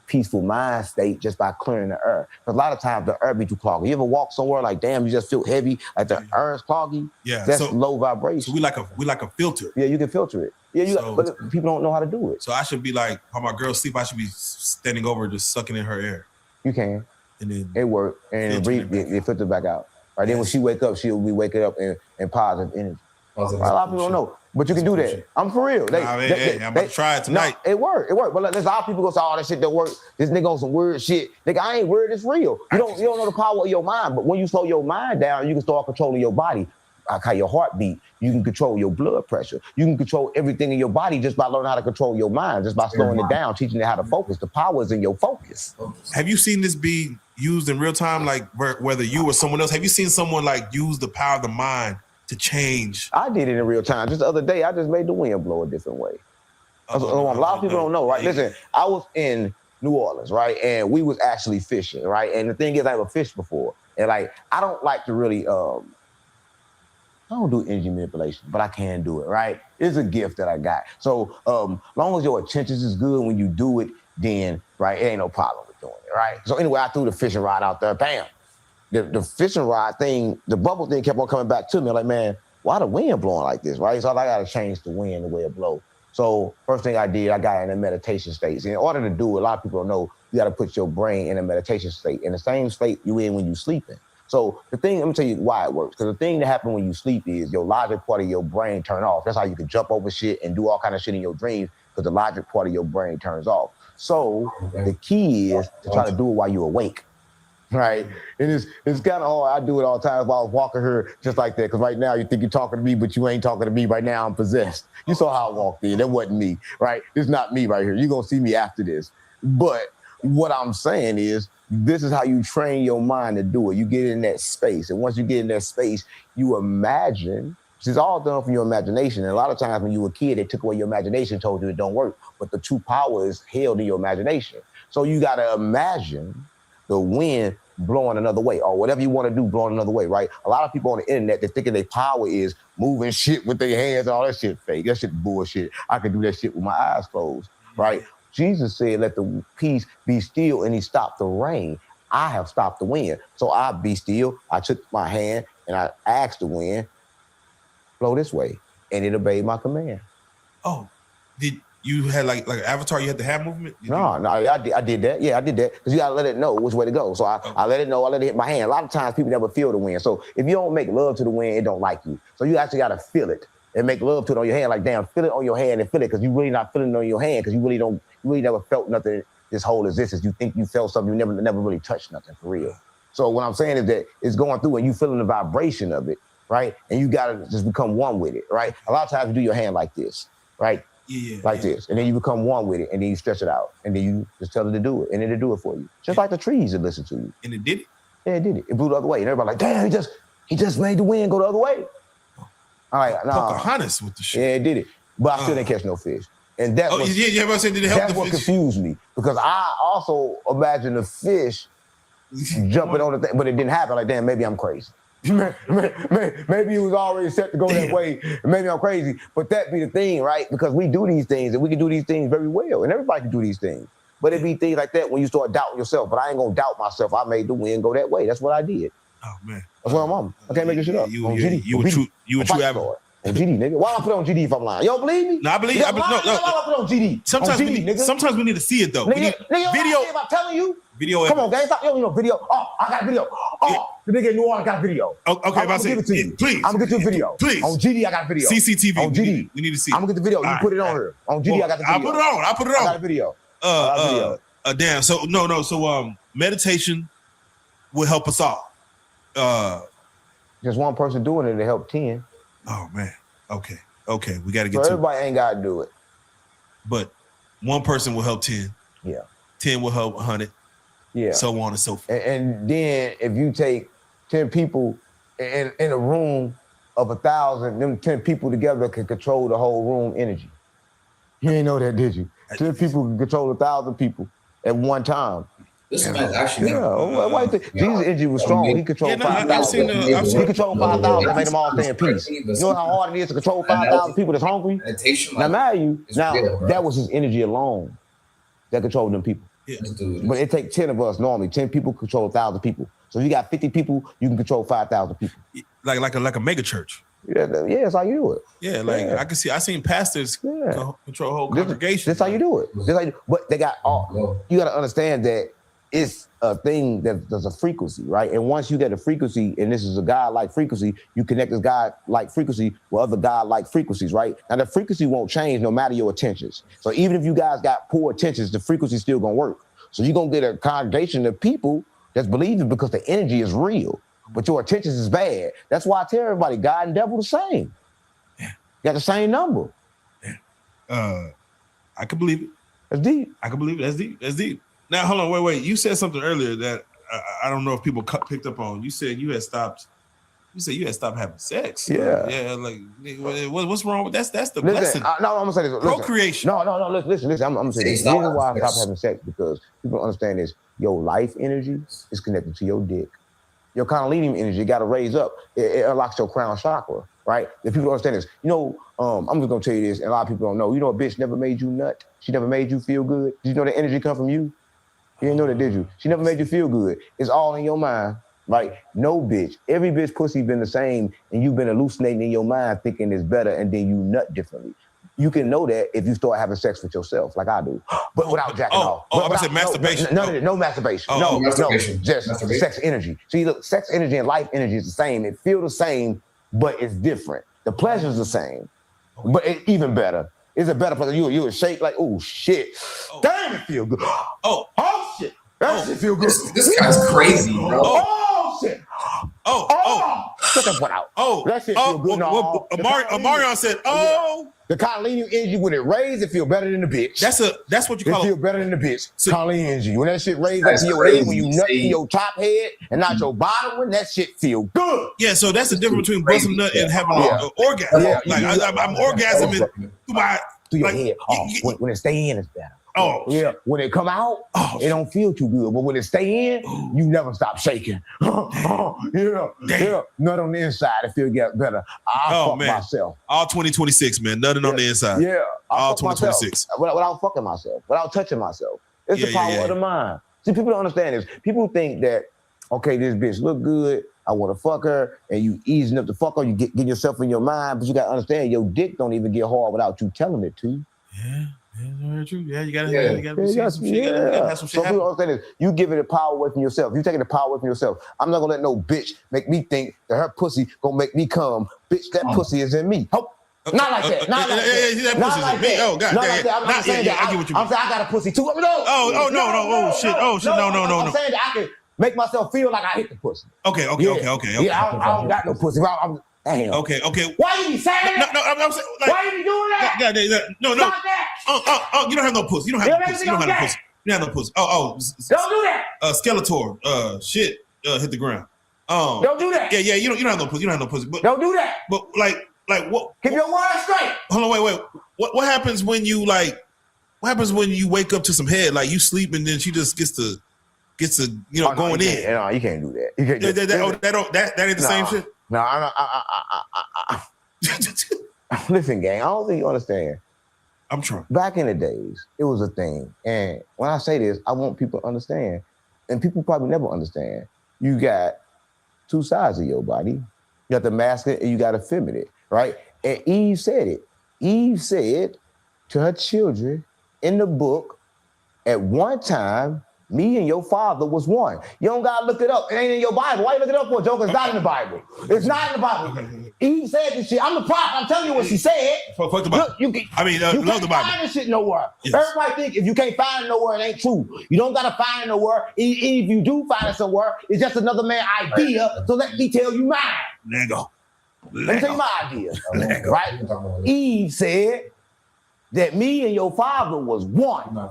peaceful mind state just by clearing the air. Because a lot of times the air be too cloggy. You ever walk somewhere like, damn, you just feel heavy, like the air is cloggy? Yeah, that's low vibration. So we like a filter. Yeah, you can filter it. Yeah, but people don't know how to do it. So I should be like, while my girl sleep, I should be standing over, just sucking in her air. You can. And then it work and breathe. It filter back out. Right. Yes. Then when she wake up, she'll be waking up in positive energy. A lot of people don't know, but you can do that. I'm for real. I'm gonna try it tonight. No, it worked. But there's a lot of people go say, "Oh, that shit don't work." This nigga on some weird shit. Nigga, I ain't weird. It's real. You don't know the power of your mind. But when you slow your mind down, you can start controlling your body. Like how your heart beat. You can control your blood pressure. You can control everything in your body just by learning how to control your mind, just by slowing it down, teaching it how to focus. The power is in your focus. Have you seen this be used in real time, like whether you or someone else? Have you seen someone like use the power of the mind to change? I did it in real time. Just the other day, I just made the wind blow a different way. A lot of people don't know, right? Listen, I was in New Orleans, right? And we was actually fishing, right? And the thing is, I never fished before. And like, I don't like to really, I don't do energy manipulation, but I can do it, right? It's a gift that I got. So long as your intentions is good when you do it, then, right, it ain't no problem with doing it, right? So anyway, I threw the fishing rod out there, bam. The fishing rod thing, the bubble thing kept on coming back to me. I'm like, man, why the wind blowing like this, right? So I got to change the wind, the way it blows. So first thing I did, I got in a meditation state. In order to do it, a lot of people don't know, you got to put your brain in a meditation state, in the same state you in when you sleeping. So the thing, let me tell you why it works. Because the thing that happens when you sleep is your logic part of your brain turn off. That's how you can jump over shit and do all kind of shit in your dreams because the logic part of your brain turns off. So the key is to try to do it while you're awake, right? And it's kind of hard. I do it all the time while I was walking here just like that. Because right now you think you're talking to me, but you ain't talking to me. Right now I'm possessed. You saw how I walked in. That wasn't me, right? It's not me right here. You're going to see me after this. But what I'm saying is, this is how you train your mind to do it. You get in that space. And once you get in that space, you imagine. It's all done from your imagination. And a lot of times when you were a kid, they took away your imagination, told you it don't work. But the true power is held in your imagination. So you got to imagine the wind blowing another way, or whatever you want to do, blowing another way, right? A lot of people on the internet, they're thinking their power is moving shit with their hands, all that shit fake. That shit bullshit. I can do that shit with my eyes closed, right? Jesus said, let the peace be still, and he stopped the rain. I have stopped the wind. So I be still. I took my hand and I asked the wind, blow this way, and it obeyed my command. Oh, did you had like an avatar? You had the hand movement? No, I did that. Yeah, I did that because you gotta let it know which way to go. So I let it know. I let it hit my hand. A lot of times people never feel the wind. So if you don't make love to the wind, it don't like you. So you actually gotta feel it and make love to it on your hand. Like, damn, feel it on your hand and feel it, because you really not feeling it on your hand, because you really never felt nothing this whole existence. You think you felt something, you never really touched nothing for real. So what I'm saying is that it's going through and you feeling the vibration of it, right? And you gotta just become one with it, right? A lot of times you do your hand like this, right? Like this, and then you become one with it, and then you stretch it out, and then you just tell it to do it, and it'll do it for you. Just like the trees that listen to you. And it did it? Yeah, it did it. It blew the other way, and everybody like, damn, he just made the wind go the other way. All right, Pocahontas with the shit. Yeah, it did it, but I still didn't catch no fish. And that's what, did it help that's the what fish? confused me, because I also imagined the fish jumping on the thing, but it didn't happen. Like, damn, maybe I'm crazy. Maybe it was already set to go that way. Maybe I'm crazy, but that be the thing, right? Because we do these things, and we can do these things very well, and everybody can do these things. But it be things like that when you start doubting yourself. But I ain't gonna doubt myself. I made the wind go that way. That's what I did. Oh man, that's what I'm on. I can't make this shit up. You a true advocate. On GD, nigga. Why don't I put it on GD if I'm lying? You don't believe me? No, I believe. Why don't I put it on GD? Sometimes we need to see it though. Nigga, video. I'm telling you. Video. Come on, guys. Stop. You don't need no video. Oh, I got a video. Oh, the nigga in New Orleans got a video. Okay, I'm gonna give it to you. Please. I'm gonna get you a video. Please. On GD, I got a video. CCTV. On GD. We need to see. I'm gonna get the video. You put it on here. On GD, I got the video. I'll put it on. I got a video. Damn. So no. So meditation will help us all. Just one person doing it to help 10. Oh man. Okay. We got to get so to everybody ain't got to do it. But one person will help 10. Yeah. 10 will help 100. Yeah. So on and so forth. And then if you take 10 people in a room of 1,000, them 10 people together can control the whole room energy. You ain't know that, did you? 10 people can control 1,000 people at one time. This man's actually Jesus' energy was strong. He controlled 5,000. He controlled 5,000 and made them all stay in peace. You know how hard it is to control 5,000 people that's hungry? Now, that was his energy alone that controlled them people. Yeah. But it takes 10 of us normally. 10 people control 1,000 people. So if you got 50 people, you can control 5,000 people. Like a mega church. Yeah, that's how you do it. Yeah, I seen pastors control whole congregation. That's how you do it. But they got you got to understand that it's a thing there's a frequency, right? And once you get a frequency, and this is a God-like frequency, you connect this God-like frequency with other God-like frequencies, right? Now the frequency won't change no matter your intentions. So even if you guys got poor intentions, the frequency's still gonna work. So you're gonna get a congregation of people that's believing because the energy is real, but your intentions is bad. That's why I tell everybody, God and devil the same. Yeah. Got the same number. Yeah. I can believe it. That's deep. I can believe it. That's deep. Now, hold on, wait. You said something earlier that I don't know if people picked up on. You said you had stopped having sex. Yeah. Yeah, like, what's wrong with that? That's the blessing. No, I'm going to say this. Procreation. No, listen. I'm going to say this. The reason why I stopped having sex, because people understand this. Your life energy is connected to your dick. Your kundalini energy got to raise up. It unlocks your crown chakra, right? If people don't understand this, I'm just going to tell you this, and a lot of people don't know. You know a bitch never made you nut? She never made you feel good? Did you know the energy come from you? You didn't know that, did you? She never made you feel good. It's all in your mind, right? No bitch. Every bitch pussy been the same, and you've been hallucinating in your mind thinking it's better, and then you nut differently. You can know that if you start having sex with yourself, like I do, but without jacking off. I said masturbation. No masturbation. No, just sex energy. See, look, sex energy and life energy is the same. It feels the same, but it's different. The pleasure's the same, but it's even better. It's a better pleasure. You would shake like, oh shit. Damn, it feel good. Oh shit. That shit feel good. This guy's crazy, bro. Oh shit. Shut that one out. That shit feel good. Amarion said, the kundalini energy, when it raised, it feel better than the bitch. That's what you call it. It feel better than the bitch. Kundalini energy. When that shit raised up to your head, when you nut in your top head and not your bottom one, that shit feel good. Yeah, so that's the difference between busting nut and having an orgasm. Yeah. I'm orgasming through your head. When it stay in, it's better. Oh, yeah. When it come out, it don't feel too good. But when it stay in, you never stop shaking. Yeah. Nut on the inside, it feel get better. I fuck myself. All 2026, man. Nothing on the inside. Yeah. All fuck 2026. Without fucking myself, without touching myself. It's the power of the mind. See, people don't understand this. People think that, okay, this bitch look good, I want to fuck her, and you easing up to fuck her, you get yourself in your mind, but you got to understand, your dick don't even get hard without you telling it to. Yeah, very true. Yeah, you gotta have some shit. You gotta have some shit. So people don't understand this. You giving the power away from yourself. You taking the power away from yourself. I'm not gonna let no bitch make me think that her pussy gonna make me come. Bitch, that pussy is in me. Not like that. Not like that. Not like that. Oh, God. Not like that. I'm not saying that. I get what you mean. I'm saying I got a pussy too. No. No. Oh, shit. No. I'm saying that I can make myself feel like I hit the pussy. Okay. Yeah, I don't got no pussy. Damn. Okay. Why you be saying that? No, I'm saying, like, why you be doing that? No. Stop that. You don't have no pussy. You don't have no pussy. You don't have no pussy. Don't do that. Skeletor. Shit. Hit the ground. Don't do that. Yeah. You don't have no pussy. You don't have no pussy. But don't do that. But like what? Keep your words straight. Hold on, wait. What happens when you What happens when you wake up to some head? Like you sleep and then she just gets to going in. No, you can't do that. You can't do that ain't the same shit. No, listen, gang. I don't think you understand. I'm trying. Back in the days, it was a thing, and when I say this, I want people to understand, and people probably never understand. You got two sides of your body. You got the masculine and you got the feminine, right? And Eve said it. Eve said to her children in the book, at one time, me and your father was one. You don't gotta look it up. It ain't in your Bible. Why you look it up for, Joker? It's not in the Bible. It's not in the Bible. Eve said this shit. I'm the prophet. I'm telling you what she said. Fuck the Bible. Look, you love the Bible. Find this shit nowhere. Yes. Everybody think if you can't find it nowhere, it ain't true. You don't gotta find it nowhere. If you do find it somewhere, it's just another man's idea. So let me tell you mine. Lego. Let me tell you my idea. Right? Eve said that me and your father was one.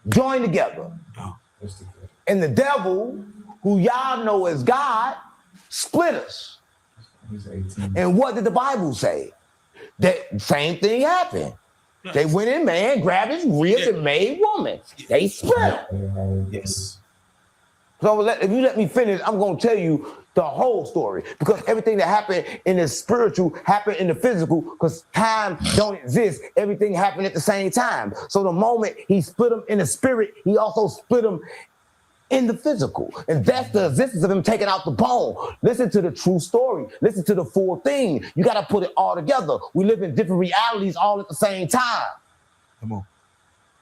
Joined together. And the devil, who y'all know as God, split us. And what did the Bible say? That same thing happened. They went in, man, grabbed his ribs and made woman. They split them. Yes. So if you let me finish, I'm going to tell you the whole story, because everything that happened in the spiritual happened in the physical, because time don't exist. Everything happened at the same time. So the moment he split them in the spirit, he also split them in the physical. And that's the existence of him taking out the bone. Listen to the true story. Listen to the full thing. You got to put it all together. We live in different realities all at the same time. Come on.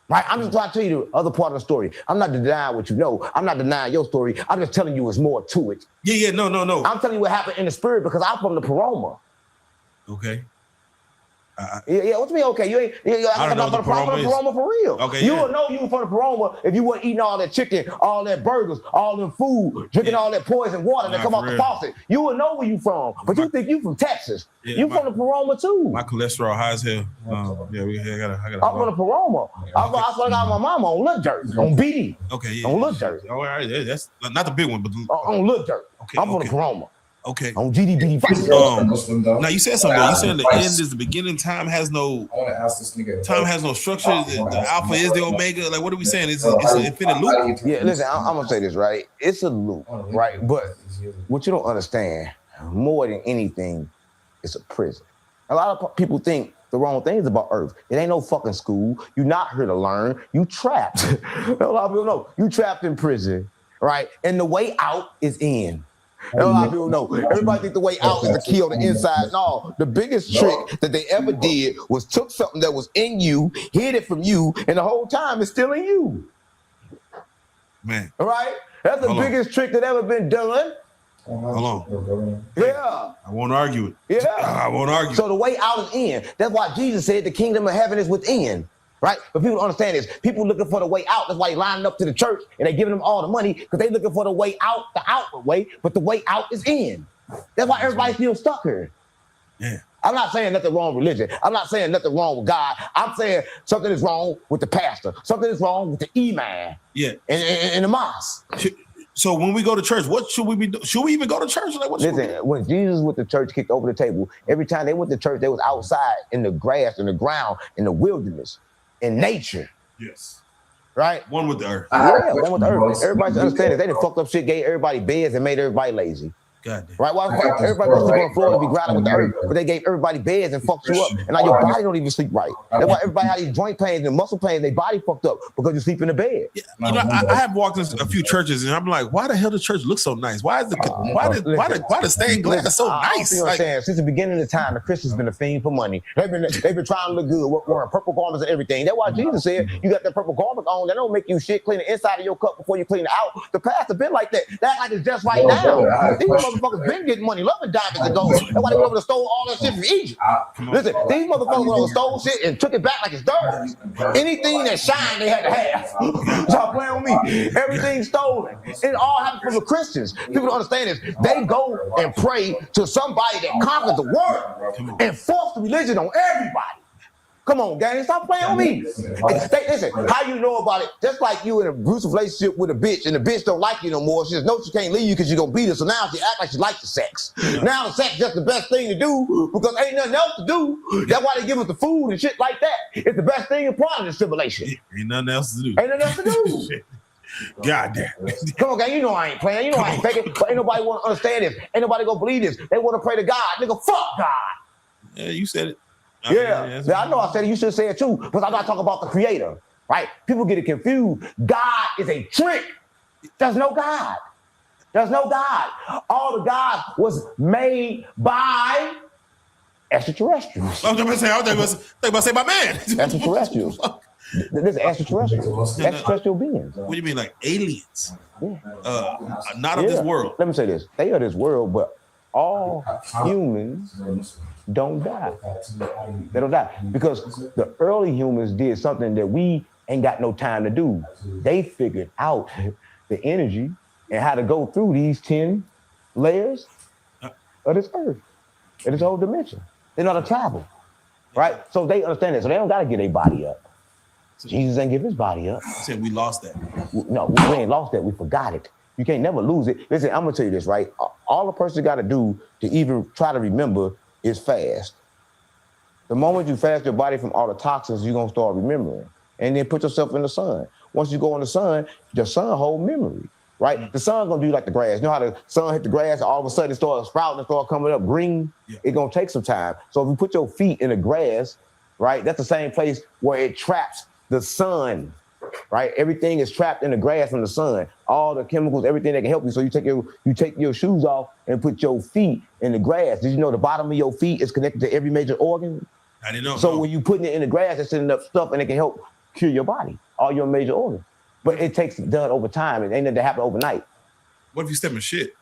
Right? I'm just trying to tell you the other part of the story. I'm not denying what you know. I'm not denying your story. I'm just telling you there's more to it. Yeah, no. I'm telling you what happened in the spirit because I'm from the Paroma. Okay. Yeah, what's me okay? You ain't. I'm from the Paroma for real. Okay, you would know you were from the Paroma if you weren't eating all that chicken, all that burgers, all the food, drinking all that poison water that come off the faucet. You would know where you from, but you think you from Texas. You from the Paroma too. My cholesterol high as hell. I gotta. I'm from the Paroma. I swear to God, my mama on Little Dirt, on BD. Okay, yeah. On Little Dirt. All right, that's not the big one, but on Little Dirt. Okay, I'm from the Paroma. Okay. On GDB. Now you said something. You said the end is the beginning. Time has no. I want to ask this nigga. Time has no structure. The alpha is the omega. Like, what are we saying? It's an infinite loop. Yeah, listen. I'm gonna say this right. It's a loop, right? But what you don't understand, more than anything, it's a prison. A lot of people think the wrong things about Earth. It ain't no fucking school. You're not here to learn. You trapped. A lot of people know you trapped in prison, right? And the way out is in. And a lot of people know. Everybody think the way out is the key on the inside. No, the biggest trick that they ever did was took something that was in you, hid it from you, and the whole time it's still in you. Man. All right? That's the biggest trick that ever been done. Hold on. Yeah. I won't argue it. Yeah. I won't argue. So the way out is in. That's why Jesus said the kingdom of heaven is within. Right? But people don't understand this. People looking for the way out. That's why they lining up to the church and they giving them all the money because they looking for the way out, the outward way, but the way out is in. That's why everybody's still stuck here. Yeah. I'm not saying nothing wrong with religion. I'm not saying nothing wrong with God. I'm saying something is wrong with the pastor. Something is wrong with the imam. Yeah. In the mosque. So when we go to church, what should we be doing? Should we even go to church? Like, what listen, when Jesus with the church kicked over the table, every time they went to church, they was outside in the grass, in the ground, in the wilderness. In nature. Yes. Right? One with the earth. Yeah, one with the earth. Everybody understand it. They done fucked up shit, gave everybody beds and made everybody lazy. God damn. Right? Why everybody gonna sleep on the floor and be grinding with the earth, but they gave everybody beds and fucked you up, and now your body don't even sleep right. That's why everybody had these joint pains and muscle pains. Their body fucked up because you sleep in the bed. Yeah, you know, I have walked in a few churches and I'm like, why the hell does church look so nice? Why is the why the stained glass so nice? You know what I'm saying? Since the beginning of the time, the Christians been a fiend for money. They've been trying to look good, wearing purple garments and everything. That's why Jesus said, you got that purple garment on. That don't make you shit. Clean the inside of your cup before you clean it out. The pastor been like that. That like it's just right now. These motherfuckers been getting money, loving diamonds and gold. That's why they went over and stole all that shit from Egypt. Listen, these motherfuckers went over and stole shit and took it back like it's theirs. Anything that shined, they had to have. Y'all playing with me? Everything stolen. It all happened from the Christians. People don't understand this. They go and pray to somebody that conquers the world and force the religion on everybody. Come on, gang, stop playing with me. Listen, how you know about it? Just like you in a abusive relationship with a bitch, and the bitch don't like you no more. She just knows she can't leave you because you're gonna beat her. So now she act like she likes the sex. Now the sex is just the best thing to do because ain't nothing else to do. That's why they give us the food and shit like that. It's the best thing and part of the tribulation. Ain't nothing else to do. Ain't nothing else to do. God damn. Come on, gang, you know I ain't playing. You know I ain't faking. But ain't nobody want to understand this. Ain't nobody gonna believe this. They want to pray to God. Nigga, fuck God. Yeah, you said it. Yeah, I know I said it. You should say it too, because I'm not talking about the creator, right? People get it confused. God is a trick. There's no God. There's no God. All the gods was made by extraterrestrials. I was about to say my man. Extraterrestrials. This is extraterrestrials. Extraterrestrial beings. What do you mean, like aliens? Yeah. Not of this world. Let me say this. They are this world, but all humans don't die. They don't die because the early humans did something that we ain't got no time to do. They figured out the energy and how to go through these 10 layers of this earth, of this whole dimension. They know how to travel, right? So they understand that. So they don't got to get their body up. Jesus ain't give his body up. I said we lost that. No, we ain't lost that. We forgot it. You can't never lose it. Listen, I'm gonna tell you this, right? All a person got to do to even try to remember is fast. The moment you fast your body from all the toxins, you're gonna start remembering. And then put yourself in the sun. Once you go in the sun hold memory, right? The sun's gonna do like the grass. You know how the sun hit the grass and all of a sudden it starts sprouting and start coming up green? Yeah. It's gonna take some time. So if you put your feet in the grass, right, that's the same place where it traps the sun. Right, everything is trapped in the grass from the sun. All the chemicals, everything that can help you. So you take your shoes off and put your feet in the grass. Did you know the bottom of your feet is connected to every major organ? I didn't know. So when you putting it in the grass, it's enough stuff, and it can help cure your body, all your major organs. But it takes done over time. It ain't nothing to happen overnight. What if you step in shit?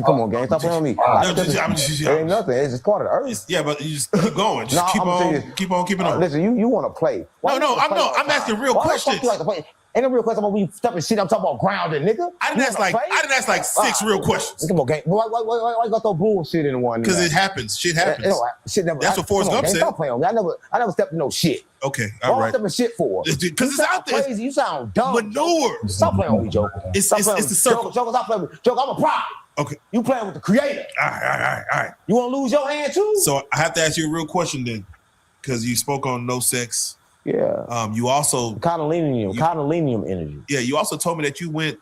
Come on, gang, stop playing with me. It ain't nothing. It's just part of the earth. Yeah, but you just keep going. Just keep on keeping on. Listen, you want to play. I'm asking real questions. Ain't no real question about when you step in shit. I'm talking about grounded, nigga. I didn't ask like 6 real questions. Come on, gang. Why you got throw bullshit in one? Because it happens. Shit happens. That's what Forrest Gump said. Stop playing with me. I never stepped in no shit. Okay, all right. What stepping shit for? Because it's out there. Crazy. You sound dumb. Manure. Stop playing with me, Joe. It's the circle. Joe, stop playing with me. Joe, I'm a prophet. Okay. You playing with the creator. All right. You want to lose your hand too? So I have to ask you a real question then, because you spoke on no sex. Yeah. You also Cotylenium energy. Yeah. You also told me that you went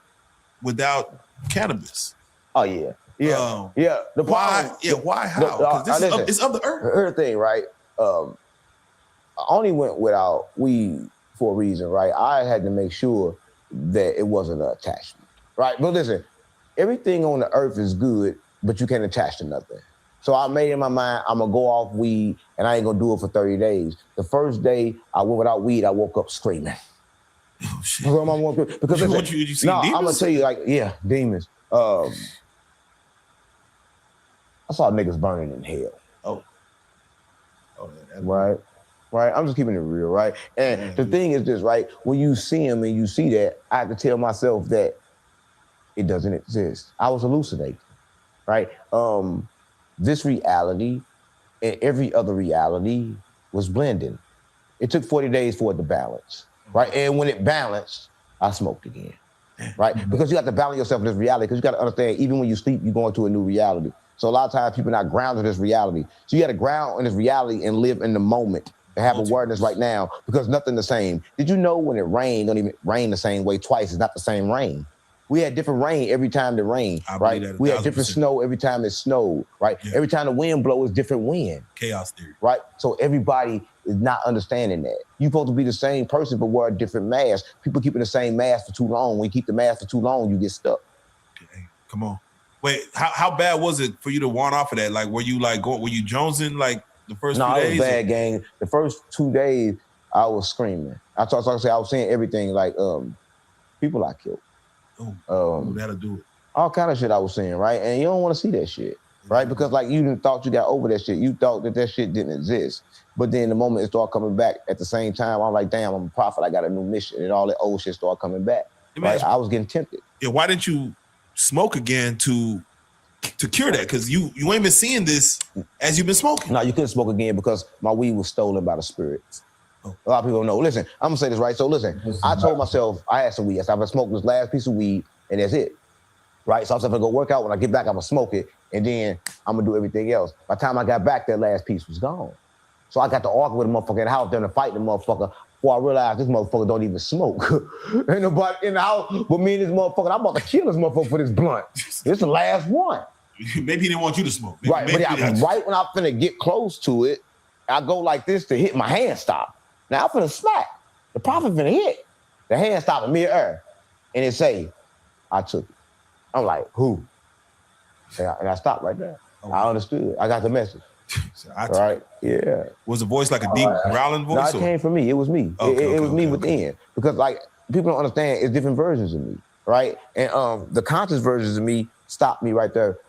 without cannabis. Oh yeah. Yeah. Yeah. The why? Problem, why? How? Because it's of the earth. The earth thing, right? I only went without weed for a reason, right? I had to make sure that it wasn't an attachment, right? But listen, everything on the earth is good, but you can't attach to nothing. So I made in my mind, I'm gonna go off weed and I ain't gonna do it for 30 days. The first day I went without weed, I woke up screaming. Oh shit. Because did you see demons? I'm gonna tell you, demons. I saw niggas burning in hell. Right. I'm just keeping it real, right? And the thing is this, right? When you see them and you see that, I have to tell myself that it doesn't exist. I was hallucinating, right? This reality and every other reality was blending. It took 40 days for it to balance, right? And when it balanced, I smoked again, right? Because you have to balance yourself in this reality, because you got to understand, even when you sleep, you're going to a new reality. So a lot of times people are not grounded in this reality. So you got to ground in this reality and live in the moment, and have awareness right now because nothing the same. Did you know when it rained, don't even rain the same way twice? It's not the same rain. We had different rain every time it rained, right? We had different snow every time it snowed, right? Yeah. Every time the wind blows, different wind. Chaos theory. Right? So everybody is not understanding that. You're supposed to be the same person but wear a different mask. People keeping the same mask for too long. When you keep the mask for too long, you get stuck. Okay, come on. Wait, how bad was it for you to want off of that? Like, were you jonesing like the first few days? No, it was bad, gang. The first 2 days, I was screaming. I was saying everything like people I killed. That'll do it. All kind of shit I was saying, right? And you don't want to see that shit, right? Because like you thought you got over that shit. You thought that shit didn't exist. But then the moment it started coming back at the same time, I'm like, damn, I'm a prophet. I got a new mission. And all that old shit started coming back. Right? I was getting tempted. Yeah, why didn't you smoke again to cure that? Because you ain't been seeing this as you've been smoking. No, you couldn't smoke again because my weed was stolen by the spirit. A lot of people don't know. Listen, I'm gonna say this right. So listen, I told myself I had some weed. I said I'm gonna smoke this last piece of weed, and that's it. Right? So I said I'm gonna go work out. When I get back, I'm gonna smoke it, and then I'm gonna do everything else. By the time I got back, that last piece was gone. So I got to argue with the motherfucker in the house, then to fight the motherfucker. Before I realized this motherfucker don't even smoke. Ain't nobody in the house but me and this motherfucker. I'm about to kill this motherfucker for this blunt. This is the last one. Maybe he didn't want you to smoke. Right, but right when I'm finna get close to it, I go like this to hit my hand stop. Now I'm finna smack. The prophet finna hit. The hand stop in mid-air. And it say, I took it. I'm like, who? And I stopped right there. Okay. I understood. I got the message. So right? Yeah. Was the voice like a deep growling voice? No, it came from me. It was me. It was me within. Because like people don't understand it's different versions of me. Right? And the conscious versions of me stopped me right there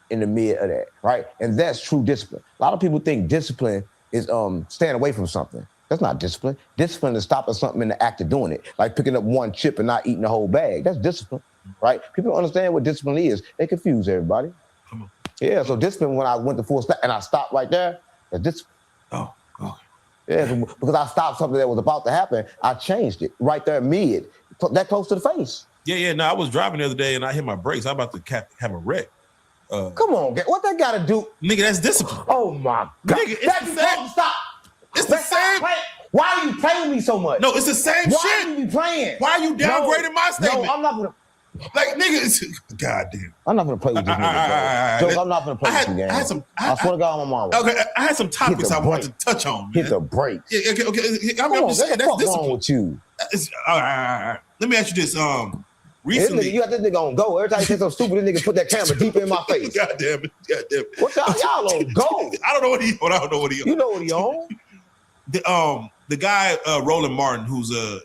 in the mid of that. Right? And that's true discipline. A lot of people think discipline is staying away from something. That's not discipline. Discipline is stopping something in the act of doing it, like picking up one chip and not eating the whole bag. That's discipline, right? People don't understand what discipline is. They confuse everybody. Come on. Yeah, so discipline when I went to full stop and I stopped right there, that's discipline. Oh, okay. Yeah, because I stopped something that was about to happen, I changed it right there mid, that close to the face. Yeah. No, I was driving the other day and I hit my brakes. I'm about to have a wreck. Come on, what that got to do? Nigga, that's discipline. Oh my God. Nigga, it's the same. Stop. It's the same. Why are you playing with me so much? No, it's the same shit. Why are you playing? Why are you downgrading my statement? No, I'm not gonna. Like, nigga, goddamn. I'm not gonna play with you, nigga, bro. I'm not gonna play with you, gang. I swear to God, on my mama. Okay, I had some topics I wanted to touch on. Man. Hit the brakes. Yeah, okay. I'm just saying that's discipline. Wrong with you? All right. Let me ask you this. Recently, you got this nigga on go. Every time you say something stupid, this nigga put that camera deep in my face. God damn it. What y'all on go? I don't know what he on. You know what he on? The guy Roland Martin,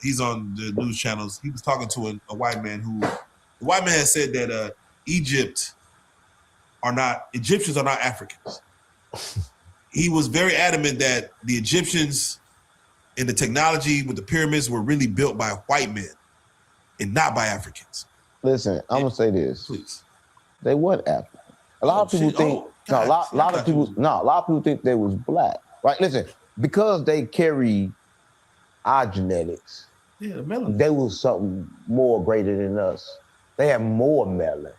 he's on the news channels. He was talking to a white man the white man said that Egyptians are not Africans. He was very adamant that the Egyptians and the technology with the pyramids were really built by white men and not by Africans. Listen, I'm gonna say this. Please. They weren't African. A lot of people think a lot of people think they was black. Right? Listen, because they carry our genetics, the melanin. They was something more greater than us. They have more melanin.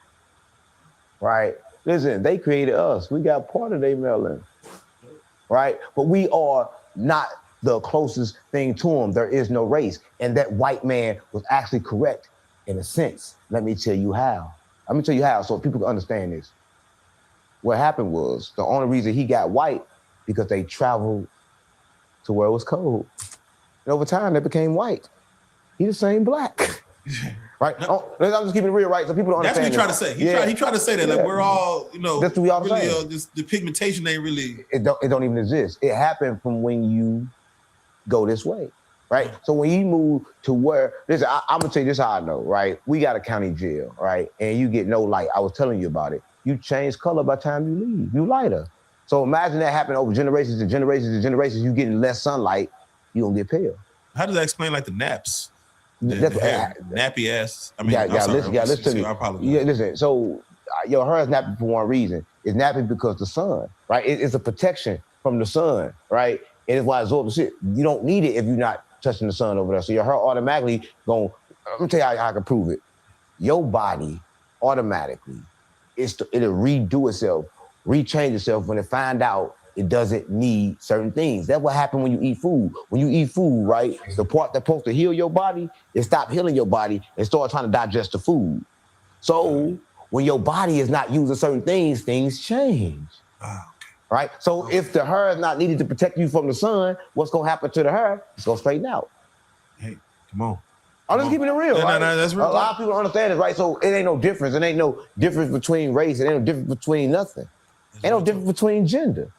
Right? Listen, they created us. We got part of their melanin. Right? But we are not the closest thing to them. There is no race. And that white man was actually correct in a sense. Let me tell you how. So people can understand this. What happened was the only reason he got white because they traveled to where it was cold. And over time, they became white. He the same black. Right? I'm just keeping it real, right? So people don't understand. That's what he tried to say. He tried to say that like we're all, that's what we all really, the pigmentation ain't really. It don't even exist. It happened from when you go this way, right? So when you move to where, listen, I'm gonna tell you this how I know, right? We got a county jail, right? And you get no light. I was telling you about it. You change color by the time you leave. You lighter. So imagine that happened over generations and generations and generations. You getting less sunlight, you gonna get pale. How does that explain like the naps? Nappy ass. I mean, listen to me. I apologize. Yeah, listen. So your hair is nappy for one reason. It's nappy because the sun, right? It's a protection from the sun, right? And it's why it absorbs shit. You don't need it if you're not touching the sun over there. So your hair automatically going. Let me tell you how I can prove it. Your body automatically, it'll redo itself, rechange itself when it find out it doesn't need certain things. That's what happens when you eat food. When you eat food, right, the part that's supposed to heal your body, it stop healing your body and start trying to digest the food. So when your body is not using certain things, things change. Right? So if the hair is not needed to protect you from the sun, what's going to happen to the hair? It's going to straighten out. Hey, come on. I'm just keeping it real. Right? No, that's real. A lot of people don't understand it, right? So it ain't no difference. It ain't no difference between race. It ain't no difference between nothing. Ain't no difference between gender.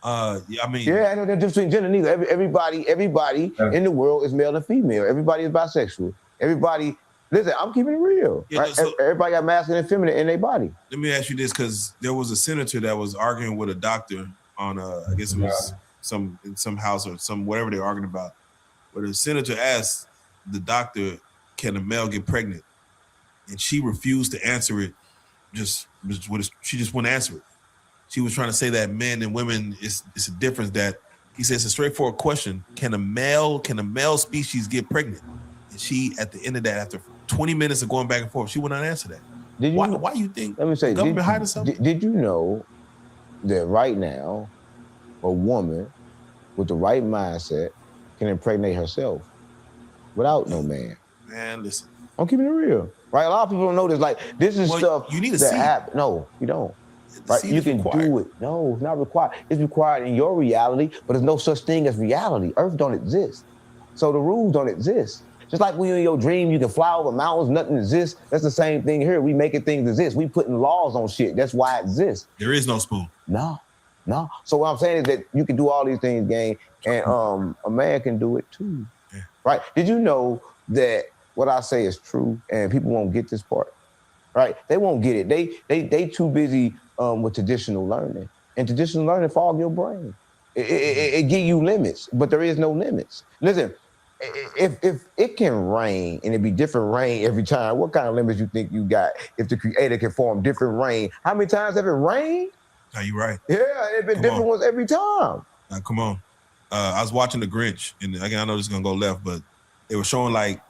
I mean, yeah, ain't no difference between gender neither. Everybody in the world is male and female. Everybody is bisexual. Everybody, listen, I'm keeping it real. Yeah, right? so, everybody got masculine and feminine in their body. Let me ask you this, because there was a senator that was arguing with a doctor on, I guess it was in some house or some whatever they're arguing about. But the senator asked the doctor, "Can a male get pregnant?" And she refused to answer it. She just wouldn't answer it. She was trying to say that men and women it's a difference. That he says a straightforward question: Can a male species get pregnant? And she, at the end of that, after 20 minutes of going back and forth, she would not answer that. Why do you think? Let me say, government hiding something? Did you know that right now, a woman with the right mindset can impregnate herself without no man? Man, listen. I'm keeping it real. Right? A lot of people don't know this. Like, this is stuff you need to that see. happen. No, you don't. Right? You can do it. No, it's not required. It's required in your reality, but there's no such thing as reality. Earth don't exist. So the rules don't exist. Just like when you're in your dream, you can fly over mountains, nothing exists. That's the same thing here. We making things exist. We putting laws on shit. That's why it exists. There is no spoon. No. So what I'm saying is that you can do all these things, gang, and a man can do it too. Yeah. Right? Did you know that what I say is true and people won't get this part? Right? They won't get it. They too busy with traditional learning. And traditional learning fog your brain. It give you limits, but there is no limits. Listen, if it can rain and it be different rain every time, what kind of limits you think you got if the creator can form different rain? How many times have it rained? Are you right? Yeah, it's been different ones every time. Now, come on. I was watching The Grinch, and again, I know this is going to go left, but they were showing like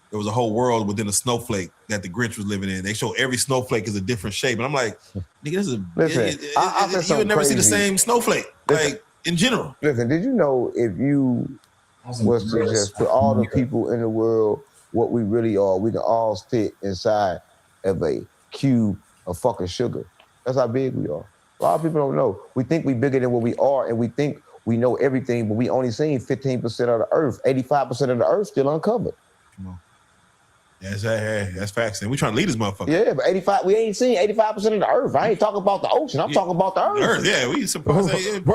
there was a whole world within a snowflake that the Grinch was living in. They show every snowflake is a different shape. And I'm like, nigga, this is you would never see the same snowflake, like in general. Listen, did you know if you was to just put all the people in the world, what we really are, we can all fit inside of a cube of fucking sugar. That's how big we are. A lot of people don't know. We think we bigger than what we are, and we think we know everything, but we only seen 15% of the earth. 85% of the earth still uncovered. Come on. That's facts. And we trying to lead this motherfucker. Yeah, but we ain't seen 85% of the earth. I ain't talking about the ocean. I'm talking about the earth. Yeah, we supposed ain't seen.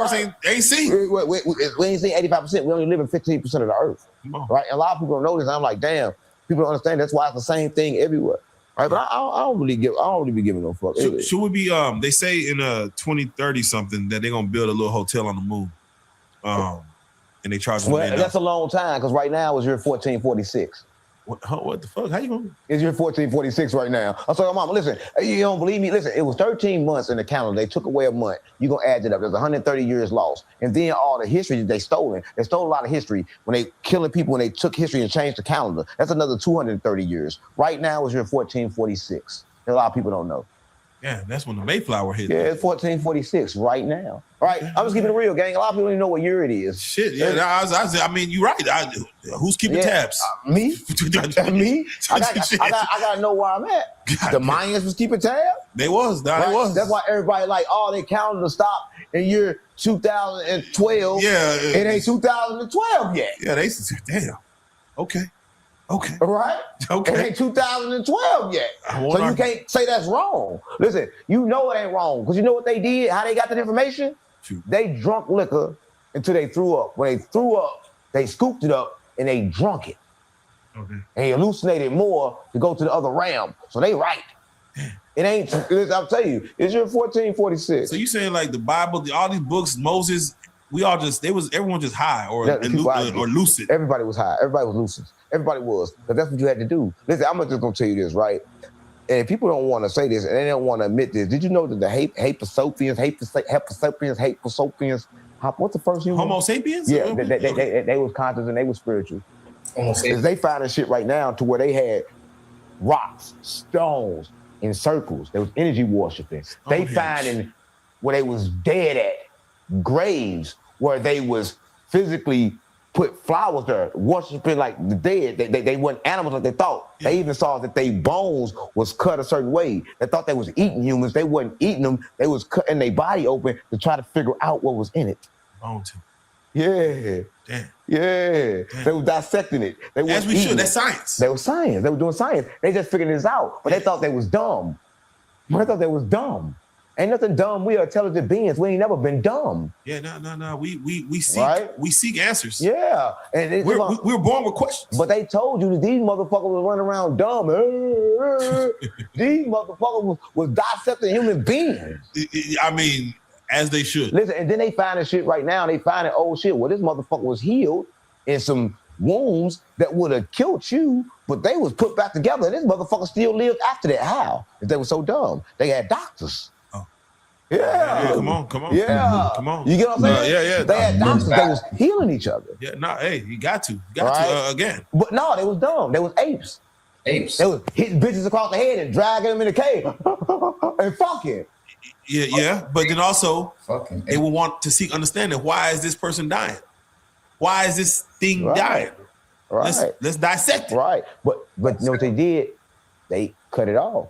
We ain't seen 85%. We only live in 15% of the earth. Right? And a lot of people don't know this. I'm like, damn, people don't understand. That's why it's the same thing everywhere. Right? But I don't really be giving no fuck. Should we be they say in 2030 something that they're gonna build a little hotel on the moon. And they charge them. Well, that's a long time, because right now it's year 1446. What the fuck? How you gonna? It's year 1446 right now. I was like, Mama, listen, you don't believe me? Listen, it was 13 months in the calendar. They took away a month. You're going to add it up. There's 130 years lost. And then all the history that they stole a lot of history when they killing people, when they took history and changed the calendar. That's another 230 years. Right now is year 1446. A lot of people don't know. Yeah, that's when the Mayflower hit. Yeah, it's 1446 right now. Right? I'm just keeping it real, gang. A lot of people don't even know what year it is. Shit, yeah. I mean, you're right. Who's keeping tabs? Me? Me? I got to know where I'm at. The Mayans was keeping tabs? They was. Right? They was. That's why everybody like, their calendar stopped in year 2012. Yeah. It ain't 2012 yet. Yeah, they said, damn. Okay. All right? Okay. It ain't 2012 yet. So you can't say that's wrong. Listen, you know it ain't wrong, because you know what they did, how they got that information? True. They drunk liquor until they threw up. When they threw up, they scooped it up and they drunk it. Okay. And they hallucinated more to go to the other realm. So they right. It ain't, I'll tell you, it's your 1446. So you saying like the Bible, all these books, Moses, everyone just high or lucid. Everybody was high. Everybody was lucid. Everybody was. Because that's what you had to do. Listen, I'm just going to tell you this, right? And people don't want to say this, and they don't want to admit this. Did you know that the Hapasopians, what's the first human? Homo sapiens? Yeah, they was conscious and they was spiritual. They finding shit right now to where they had rocks, stones, in circles. They was energy worshiping. They finding where they was dead at. graves where they was physically put flowers there, worshiping like the dead. They weren't animals like they thought. They even saw that their bones was cut a certain way. They thought they was eating humans. They wasn't eating them. They was cutting their body open to try to figure out what was in it. Bone too. Yeah. Damn. Yeah. Damn. They were dissecting it. They As we should. That's science. They were science. They were doing science. They just figured this out, but they thought they was dumb. They thought they was dumb. Ain't nothing dumb. We are intelligent beings. We ain't never been dumb. Yeah, no. We seek we seek answers. Yeah, and we're born with questions. But they told you that these motherfuckers was running around dumb. These motherfuckers was dissecting human beings. I mean, as they should. Listen, and then they finding shit right now. They finding shit. Well, this motherfucker was healed in some wounds that would have killed you, but they was put back together. And this motherfucker still lived after that. How? If they were so dumb, they had doctors. Yeah. Come on. Yeah. Come on. You get what I'm saying? Yeah. They had doctors that was healing each other. Yeah, no, hey, you got to again. But no, they was dumb. They was apes. They was hitting bitches across the head and dragging them in the cave and fucking. Yeah. But then also, they will want to seek understanding. Why is this person dying? Why is this thing dying? Right. Let's dissect it. Right. But you know what they did? They cut it off.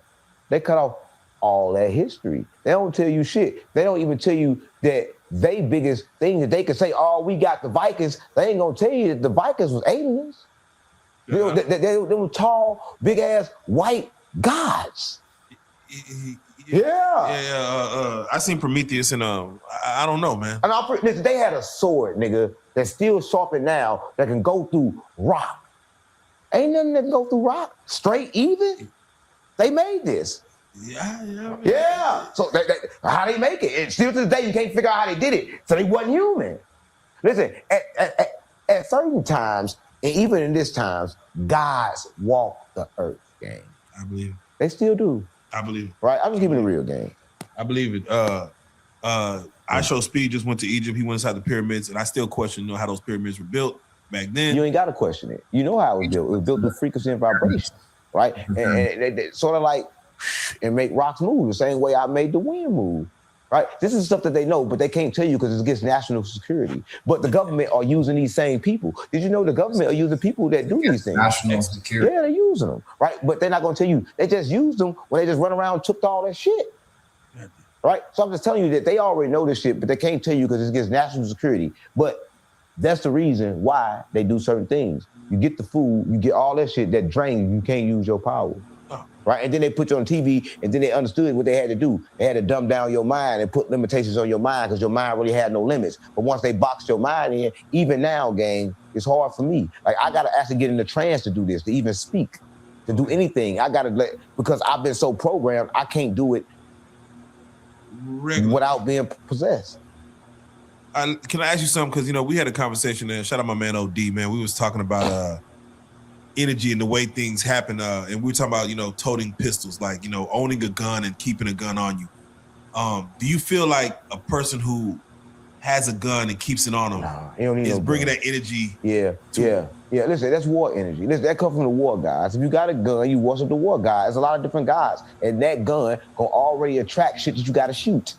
They cut off all that history. They don't tell you shit. They don't even tell you that they biggest thing that they can say, oh, we got the Vikings. They ain't gonna tell you that the Vikings was aliens. They were tall, big ass white gods. Yeah. I seen Prometheus and I don't know, man. And listen, they had a sword, nigga, that's still sharpened now that can go through rock. Ain't nothing that can go through rock. Straight even. They made this. Yeah. So how they make it? And still to this day, you can't figure out how they did it. So they wasn't human. Listen, at certain times, and even in this times, gods walk the earth, gang. I believe it. They still do. I believe it. Right? I'm just keeping it real, gang. I believe it. I Show Speed just went to Egypt. He went inside the pyramids, and I still question how those pyramids were built back then. You ain't got to question it. You know how it was built. It was built through frequency and vibration, right? And they sort of like and make rocks move the same way I made the wind move, right? This is stuff that they know, but they can't tell you because it's against national security. But the government are using these same people. Did you know the government are using people that do these things? National security. Yeah, they're using them, right? But they're not going to tell you. They just used them when they just run around and took all that shit, right? So I'm just telling you that they already know this shit, but they can't tell you because it's against national security. But that's the reason why they do certain things. You get the food, you get all that shit that drains you. You can't use your power. Right, and then they put you on TV, and then they understood what they had to do. They had to dumb down your mind and put limitations on your mind because your mind really had no limits. But once they boxed your mind in, even now, gang, it's hard for me. Like I gotta actually get in the trance to do this, to even speak, to do anything. I gotta because I've been so programmed, I can't do it without being possessed. Can I ask you something? Because we had a conversation there. Shout out my man OD, man. We was talking about energy and the way things happen, and we were talking about toting pistols, like owning a gun and keeping a gun on you. Do you feel like a person who has a gun and keeps it on them is bringing that energy? Yeah. Listen, that's war energy. Listen, that comes from the war guys. If you got a gun, you worship the war guys. There's a lot of different guys, and that gun gonna already attract shit that you gotta shoot.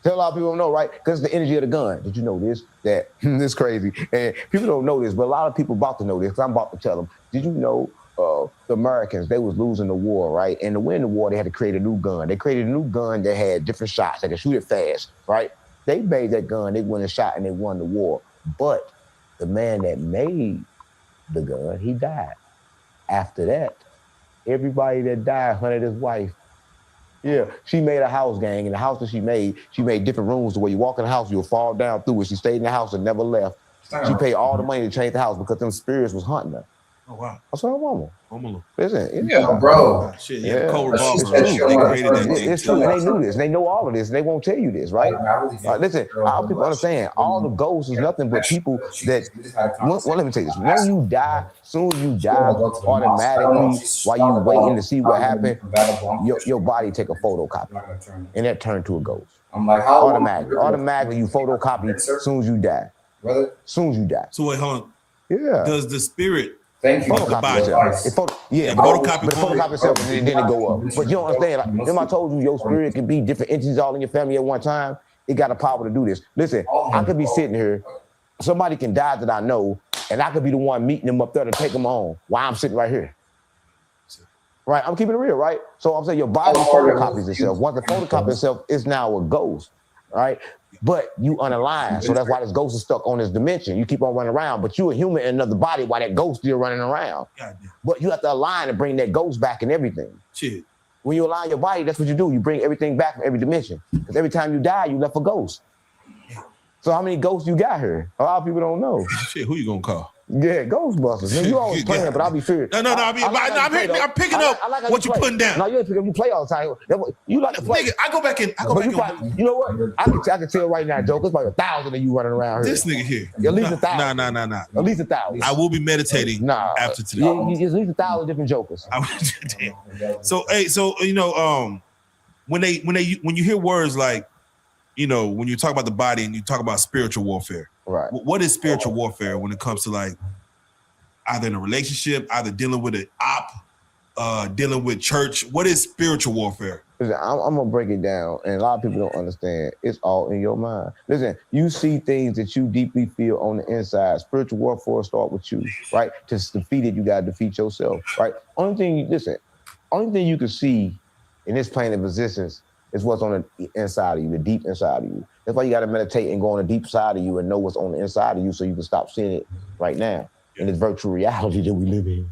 Tell a lot of people don't know, right? Because it's the energy of the gun. Did you know this? That this is crazy. And people don't know this, but a lot of people about to know this because I'm about to tell them. Did you know the Americans, they was losing the war, right? And to win the war, they had to create a new gun. They created a new gun that had different shots. They could shoot it fast, right? They made that gun. They went and shot and they won the war. But the man that made the gun, he died. After that, everybody that died hunted his wife. Yeah, she made a house, gang, and the house that she made different rooms the way you walk in the house, you'll fall down through it. She stayed in the house and never left. She paid all the money to change the house because them spirits was hunting her. Oh, wow. That's what I'm on. Listen, bro. Shit, yeah, Cold Revolver. They created that thing. It's true, and they knew this, and they know all of this, and they won't tell you this, right? Listen, I hope people understand, all the ghosts is nothing but people that, well, let me tell you this. When you die, soon as you die, automatically, while you waiting to see what happened, your body take a photocopy, and that turned to a ghost. I'm like, how automatically you photocopy as soon as you die. Brother? As soon as you die. So wait, hold on. Yeah. Does the spirit photocopy itself. Photocopy itself and then it go up. But you don't understand. Like, remember I told you your spirit can be different entities all in your family at one time. it got the power to do this. Listen, I could be sitting here, somebody can die that I know, and I could be the one meeting them up there to take them home while I'm sitting right here. Right, I'm keeping it real, right? So I'm saying your body photocopies itself. Once it photocopies itself, it's now a ghost, right? But you unaligned, so that's why this ghost is stuck on this dimension. You keep on running around, but you a human in another body while that ghost still running around. But you have to align and bring that ghost back and everything. Shit. When you align your body, that's what you do. You bring everything back from every dimension. Because every time you die, you left a ghost. So how many ghosts you got here? A lot of people don't know. Shit, who you gonna call? Yeah, Ghostbusters. Man, you always playing, but I'll be serious. No. I'm picking up what you putting down. No, you ain't picking up. You play all the time. You like to play. Nigga, I go back in. You know what? I can tell right now, Joe. There's probably 1,000 of you running around here. This nigga here. At least 1,000. Nah. At least 1,000. I will be meditating after today. At least 1,000 different jokers. So you know, when you hear words like, you know, when you talk about the body and you talk about spiritual warfare, right? What is spiritual warfare when it comes to like either in a relationship, either dealing with an op, dealing with church? What is spiritual warfare? Listen, I'm gonna break it down, and a lot of people don't understand. It's all in your mind. Listen, you see things that you deeply feel on the inside. Spiritual warfare start with you, right? To defeat it, you gotta defeat yourself, right? Only thing you can see in this plane of existence is what's on the inside of you, the deep inside of you. That's why you got to meditate and go on the deep side of you and know what's on the inside of you so you can stop seeing it right now in this virtual reality that we live in.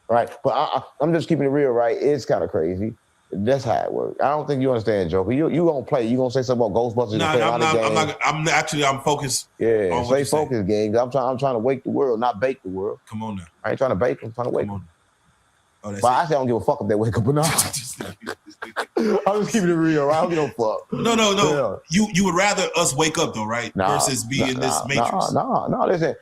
Right? But I'm just keeping it real, right? It's kind of crazy. That's how it works. I don't think you understand, Joker. You gonna play. You gonna say something about Ghostbusters? I'm focused. Yeah, on stay focused, gang. I'm trying to wake the world, not bake the world. Come on now. I ain't trying to bake. I'm trying to wake them. Oh, but I say I don't give a fuck if they wake up or not. I'm just keeping it real. Right? I don't give a fuck. No. Yeah. You would rather us wake up though, right? Versus be in this matrix. No. Listen.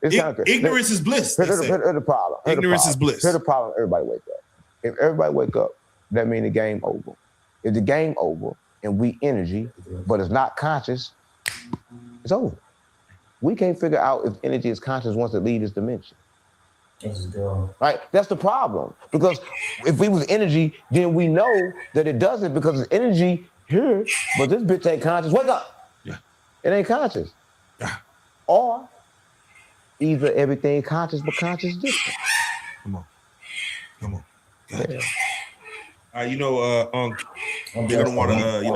It's kind of ignorance is bliss. Here's the problem. Ignorance is bliss. Here's the problem. Everybody wake up. If everybody wake up, that means the game over. If the game over and we energy, but it's not conscious, it's over. We can't figure out if energy is conscious once it leaves this dimension. Right? That's the problem. Because if we was energy, then we know that it doesn't because it's energy here, but this bitch ain't conscious. Wake up. Yeah. It ain't conscious. Yeah. Or either everything conscious but conscious different. Come on. Yeah. You know, we're gonna want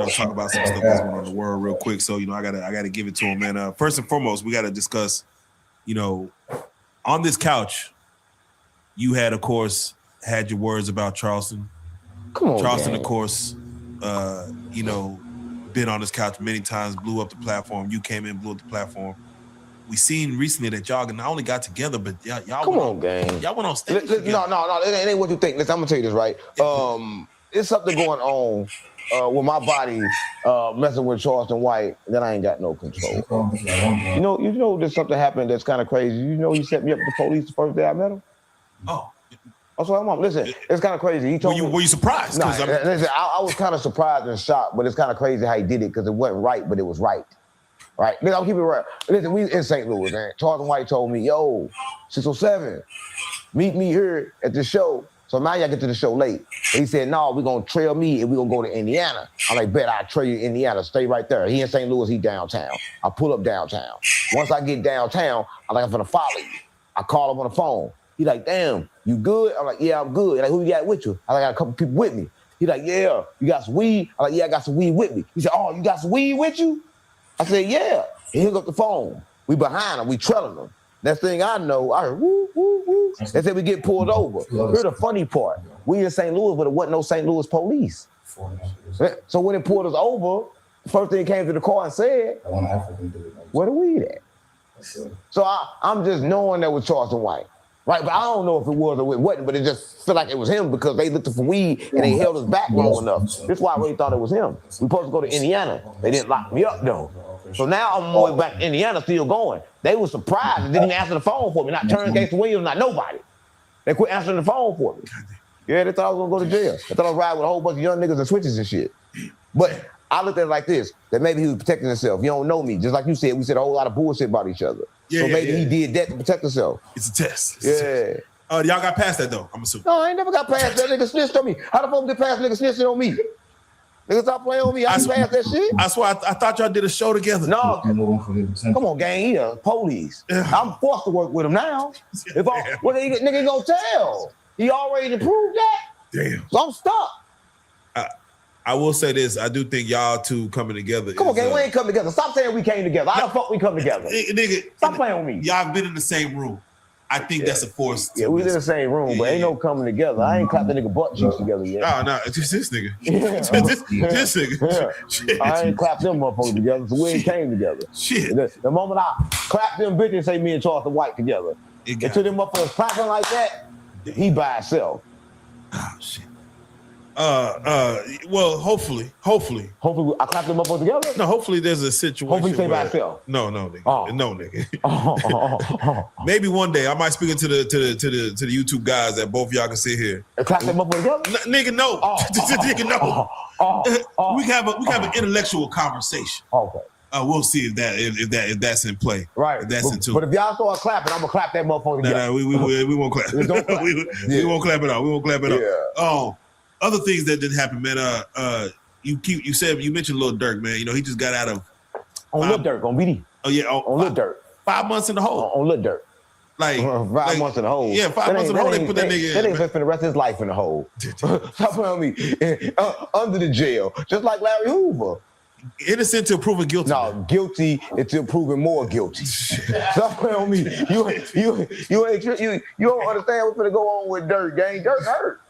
to talk about some stuff that's going on in the world real quick. So, I gotta give it to him. And first and foremost, we gotta discuss, on this couch, you had, of course, had your words about Charleston. Come on, Charleston, man. Of course, been on this couch many times, blew up the platform. You came in, blew up the platform. We seen recently that y'all not only got together, but y'all come on, gang. Y'all went on stage. No, it ain't what you think. Listen, I'm gonna tell you this, right? It's something going on with my body messing with Charleston White that I ain't got no control. You know, there's something happened that's kind of crazy. You know, he set me up with the police the first day I met him. Oh. That's what I'm on. Listen, it's kind of crazy. He told me. Were you surprised? Nah, listen, I was kind of surprised and shocked, but it's kind of crazy how he did it because it wasn't right, but it was right. Right? Listen, I'll keep it right. Listen, we in St. Louis, man. Charleston White told me, yo, 607, meet me here at the show. So now y'all get to the show late. He said, no, we're going to trail me and we're going to go to Indiana. I'm like, bet I'll trail you to Indiana. Stay right there. He in St. Louis, he downtown. I pull up downtown. Once I get downtown, I'm like, I'm going to follow you. I call him on the phone. He like, damn, you good? I'm like, yeah, I'm good. He like, who you got with you? I got a couple people with me. He like, yeah, you got some weed? I'm like, yeah, I got some weed with me. He said, oh, you got some weed with you? I said, yeah. He hooked up the phone. We behind him. We trailing him. Next thing I know, I heard woo, woo, woo. They said we get pulled over. Here's the funny part. We in St. Louis, but it wasn't no St. Louis police. So when it pulled us over, the first thing came to the car and said, where the weed at? So I'm just knowing that was Charleston White. Right, but I don't know if it was or it wasn't, but it just felt like it was him because they looked for weed and they held us back long enough. That's why I really thought it was him. We supposed to go to Indiana. They didn't lock me up though. So now I'm on my way back to Indiana, still going. They were surprised and didn't answer the phone for me. Not Turn Case Williams, not nobody. They quit answering the phone for me. Yeah, they thought I was gonna go to jail. They thought I was riding with a whole bunch of young niggas and switches and shit. But I looked at it like this, that maybe he was protecting himself. You don't know me. Just like you said, we said a whole lot of bullshit about each other. So maybe he did that to protect himself. It's a test. Yeah. Y'all got past that though, I'm assuming. No, I ain't never got past that. Nigga snitched on me. How the fuck did past nigga snitching on me? Nigga, stop playing with me. I ain't past that shit. I swear, I thought y'all did a show together. No, come on, gang. He a police. I'm forced to work with him now. If I, what nigga gonna tell? He already proved that. Damn. So I'm stuck. I will say this. I do think y'all two coming together. Come on, gang. We ain't come together. Stop saying we came together. How the fuck we come together? Nigga, stop playing with me. Y'all been in the same room. I think that's a force. Yeah, we in the same room, but ain't no coming together. I ain't clapped the nigga butt cheeks together yet. Oh, no, it's just this nigga. This nigga. I ain't clapped them motherfuckers together, so we ain't came together. Shit. The moment I clap them bitches, say me and Charleston White together. Until them motherfuckers clapping like that, he by himself. Oh, shit. Well, hopefully I clap them up together. No, hopefully there's a situation. Hopefully, say by itself. No, nigga. No, nigga. Maybe one day I might speak to the YouTube guys that both y'all can sit here. And clap them up together. Nigga, no. Nigga, no. We have an intellectual conversation. Okay. We'll see if that's in play. Right. If that's in tune. But if y'all start clapping, I'm gonna clap that motherfucker together. No, we won't clap. We won't clap it out. We won't clap it out. Oh. Other things that didn't happen, man. You mentioned Lil Durk, man. You know, he just got out of Lil Durk on BD. Oh yeah, on Lil Durk. 5 months in the hole. On Lil Durk. Like 5 months in the hole. Yeah, 5 months in the hole. They put that nigga in. That nigga spent the rest of his life in the hole. Stop playing with me. Under the jail, just like Larry Hoover. Innocent till proven guilty. No, guilty until proven more guilty. Stop playing with me. You don't understand what's gonna go on with Durk, gang. Durk hurt.